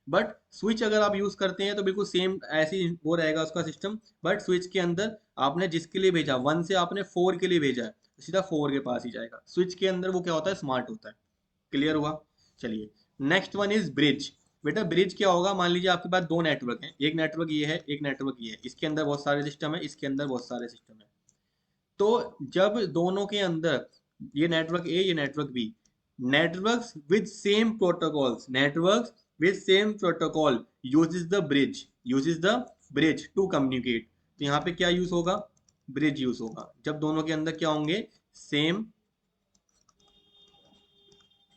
But switch अगर आप यूज करते हैं तो बिल्कुल सेम ऐसी वो रहेगा उसका सिस्टम। बट स्विच के अंदर आपने जिसके लिए भेजा 1 से आपने 4 के लिए भेजा है, तो सीधा 4 के पास ही जाएगा। स्विच के अंदर वो क्या होता है? स्मार्ट होता है। क्लियर हुआ? चलिए, नेक्स्ट वन इज ब्रिज। बेटा ब्रिज क्या होगा? मान लीजिए आपके पास दो नेटवर्क हैं, एक नेटवर्क ये है, एक नेटवर्क ये है, इसके अंदर बहुत सारे सिस्टम है, इसके अंदर बहुत सारे सिस्टम है। तो जब दोनों के अंदर, ये नेटवर्क ए, ये network B, networks with same protocols, networks with same protocol uses the bridge to communicate. तो यहाँ पे क्या यूज होगा, ब्रिज यूज होगा, जब दोनों के अंदर क्या होंगे, सेम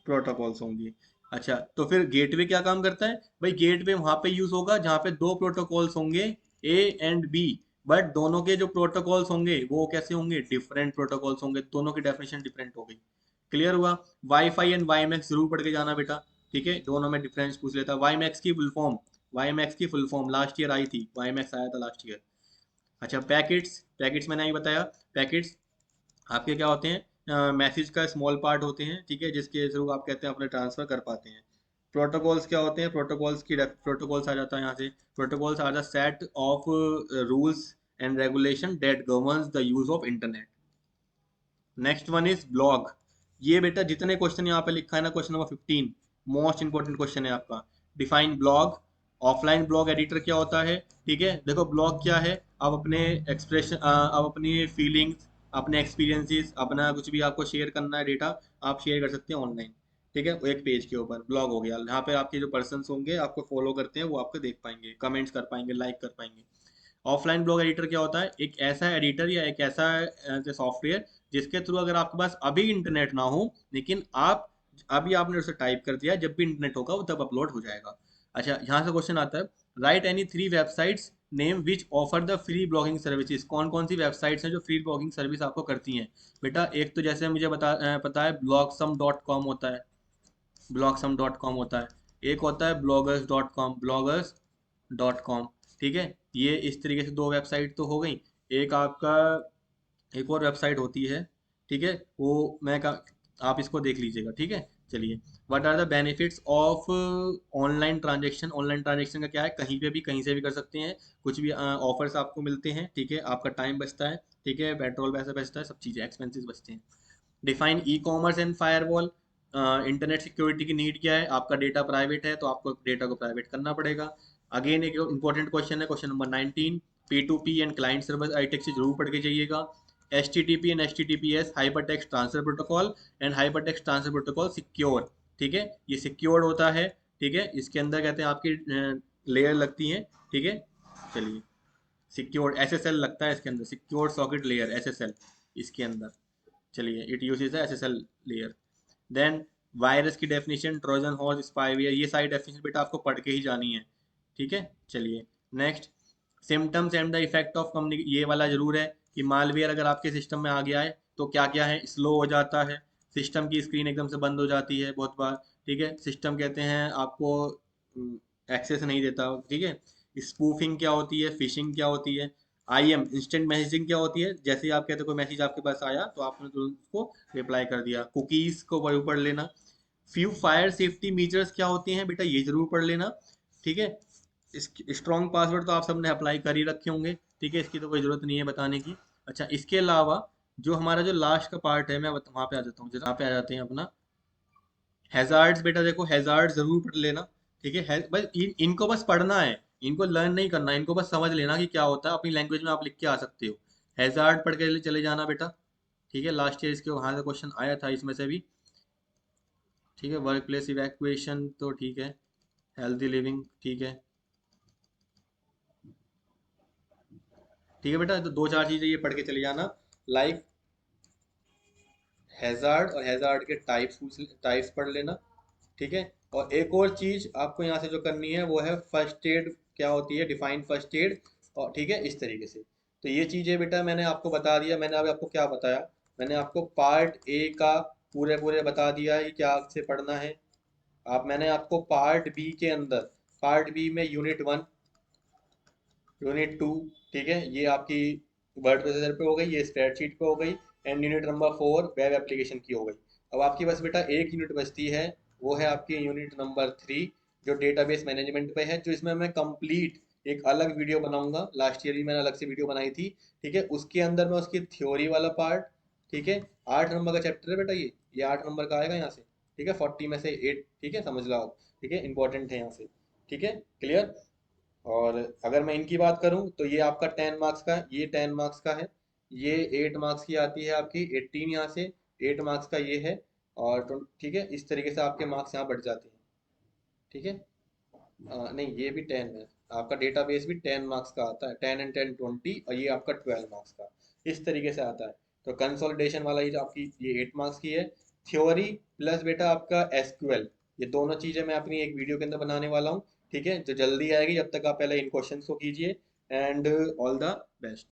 प्रोटोकॉल्स होंगे। अच्छा, तो फिर गेटवे क्या काम करता है भाई, गेटवे वहां पे यूज होगा जहां पे दो प्रोटोकॉल्स होंगे ए एंड बी, बट दोनों के जो प्रोटोकॉल्स होंगे वो कैसे होंगे, डिफरेंट प्रोटोकॉल्स होंगे, दोनों की डेफिनेशन डिफरेंट हो गई। क्लियर हुआ। वाईफाई एंड वाई मैक्स जरूर पढ़ के जाना बेटा, ठीक है, दोनों में डिफरेंस पूछ लेता। वाई मैक्स की फुल फॉर्म, वाई मैक्स की full form last year I थी, वाई मैक्स आया था लास्ट ईयर। अच्छा, पैकेट्स, पैकेट्स मैंने ही बताया। पैकेट्स आपके क्या होते हैं, मैसेज का स्मॉल पार्ट होते हैं, ठीक है, जिसके थ्रू आप कहते हैं अपने ट्रांसफर कर पाते हैं। प्रोटोकॉल्स क्या होते हैं, प्रोटोकॉल्स आ जाता है यहाँ से। Protocols are the set of rules and regulation that governs the use of internet. Next one is blog. ये बेटा जितने क्वेश्चन यहाँ पे लिखा है ना, question number 15 most important question है आपका। Define blog. Offline blog editor क्या होता है, ठीक है, देखो ब्लॉग क्या है, आप अपने एक्सप्रेशन, आप अपनी फीलिंग्स, अपने एक्सपीरियंसेस, अपना कुछ भी आपको शेयर करना है डेटा, आप शेयर कर सकते हैं ऑनलाइन, ठीक है, वो एक पेज के ऊपर ब्लॉग हो गया। यहाँ पे आपके जो पर्सन होंगे आपको फॉलो करते हैं वो आपको देख पाएंगे, कमेंट्स कर पाएंगे, लाइक कर पाएंगे। ऑफलाइन ब्लॉग एडिटर क्या होता है, एक ऐसा एडिटर या एक ऐसा सॉफ्टवेयर जिसके थ्रू अगर आपके पास अभी इंटरनेट ना हो, लेकिन आप अभी आपने उसे टाइप कर दिया, जब भी इंटरनेट होगा वो तब अपलोड हो जाएगा। अच्छा, यहाँ से क्वेश्चन आता है, right any 3 websites name which offer the free blogging services. कौन कौन सी वेबसाइट्स हैं जो फ्री ब्लॉगिंग सर्विस आपको करती हैं। बेटा एक तो जैसे मुझे पता है blogsum.com होता है, blogsum.com होता है। एक होता है bloggers.com, bloggers.com, ठीक है। ये इस तरीके से दो वेबसाइट तो हो गई। एक आपका एक और वेबसाइट होती है, ठीक है, वो आप इसको देख लीजिएगा, ठीक है। चलिए, what are the benefits of online transaction. Online transaction का क्या है, कहीं पे भी कहीं से भी कर सकते हैं, कुछ भी ऑफर्स आपको मिलते हैं, ठीक है, आपका टाइम बचता है, ठीक है, पेट्रोल पैसा बचता है, सब चीज़ें एक्सपेंसेस बचते हैं। Define e commerce and firewall. Internet security की नीड क्या है, आपका डेटा प्राइवेट है तो आपको डेटा को प्राइवेट करना पड़ेगा। अगेन एक इंपॉर्टेंट क्वेश्चन है, question number 19, P2P and client server ITX से जरूर पढ़ के जाइएगा। HTTP and HTTPS hyper text transfer protocol and hyper text transfer protocol secure, ठीक है, ये सिक्योर्ड होता है, ठीक है, इसके अंदर कहते हैं आपकी लेयर लगती हैं, ठीक है। चलिए, सिक्योर्ड SSL लगता है इसके अंदर, सिक्योर सॉकेट लेयर SSL इसके अंदर। चलिए, it uses the SSL layer. Then virus की डेफिनेशन, ट्रोजन हॉर्स, स्पाईवेयर, ये सारी डेफिनेशन बेटा आपको पढ़ के ही जानी है, ठीक है। चलिए, next, symptoms and the effect of communication. ये वाला जरूर है कि मालवेयर अगर आपके सिस्टम में आ गया है तो क्या क्या है, स्लो हो जाता है, सिस्टम की स्क्रीन एकदम से बंद हो जाती है बहुत बार, ठीक है, सिस्टम कहते हैं आपको एक्सेस नहीं देता, ठीक है। स्पूफिंग क्या होती है, फिशिंग क्या होती है, IM इंस्टेंट मैसेजिंग क्या होती है, जैसे ही आप कहते हो कोई मैसेज आपके पास आया तो आपने तुरंत उसको रिप्लाई कर दिया। कुकीज को पढ़ लेना। फ्यू फायर सेफ्टी मीजर्स क्या होते हैं बेटा, ये जरूर पढ़ लेना, ठीक है। स्ट्रॉन्ग पासवर्ड तो आप सबने अप्लाई कर ही रखे होंगे, ठीक है, इसकी तो कोई जरूरत नहीं है बताने की। अच्छा, इसके अलावा जो हमारा जो लास्ट का पार्ट है, मैं वहाँ पे आ जाता हूँ, जरा पे आ जाते हैं अपना हैजार्ड्स। बेटा देखो, हैजार्ड जरूर पढ़ लेना, ठीक है, बस इनको बस पढ़ना है, इनको लर्न नहीं करना, इनको बस समझ लेना कि क्या होता है, अपनी लैंग्वेज में आप लिख के आ सकते हो। हैजार्ड पढ़ के चले जाना बेटा, ठीक है, लास्ट ईयर इसके वहाँ से क्वेश्चन आया था इसमें से भी, ठीक है। वर्क प्लेस इवैक्यूएशन तो ठीक है, हेल्थी लिविंग ठीक है, ठीक है बेटा, तो दो चार चीजें ये पढ़ के चले जाना, लाइक हैजार्ड और हैजार्ड के टाइप्स पढ़ लेना, ठीक है। और एक और चीज आपको यहाँ से जो करनी है वो है फर्स्ट एड क्या होती है, डिफाइन फर्स्ट एड, और ठीक है, इस तरीके से। तो ये चीजें बेटा मैंने आपको बता दिया। मैंने अभी आपको क्या बताया, मैंने आपको पार्ट ए का पूरे पूरे बता दिया है कि क्या आपसे पढ़ना है। मैंने आपको पार्ट बी के अंदर, पार्ट बी में यूनिट 1, यूनिट 2, ठीक है, ये आपकी वर्ड प्रोसेसर पे हो गई, ये स्प्रेडशीट पे हो गई, and unit number 4 web application की हो गई। अब आपकी बस बेटा एक यूनिट बचती है, वो है आपकी यूनिट नंबर 3, जो डेटाबेस मैनेजमेंट पे है, जो इसमें मैं कंप्लीट एक अलग वीडियो बनाऊंगा, लास्ट ईयर ही मैंने अलग से वीडियो बनाई थी, ठीक है, उसके अंदर मैं उसकी थ्योरी वाला पार्ट, ठीक है, 8 नंबर का चैप्टर है बेटा, ये 8 नंबर का आएगा यहाँ से, ठीक है, 40 में से 8, ठीक है, समझ लो आप, ठीक है, इंपॉर्टेंट है यहाँ से, ठीक है, क्लियर। और अगर मैं इनकी बात करूं तो ये आपका 10 मार्क्स का, ये 10 मार्क्स का है, ये 8 मार्क्स की आती है आपकी 18 यहाँ से, 8 मार्क्स का ये है, और ठीक है, इस तरीके से आपके मार्क्स यहाँ बढ़ जाते हैं, ठीक है। नहीं, ये भी 10 है। आपका डेटाबेस भी 10 मार्क्स का आता है, 10 and 10 20, और ये आपका 12 मार्क्स का, इस तरीके से आता है। तो कंसोलिडेशन वाला ये जो आपकी ये 8 मार्क्स की है। थ्योरी प्लस बेटा आपका एसक्यूएल, ये दोनों चीज़ें मैं अपनी एक वीडियो के अंदर बनाने वाला हूँ। ठीक है, जो जल्दी आएगी, जब तक आप पहले इन क्वेश्चंस को कीजिए। And all the best.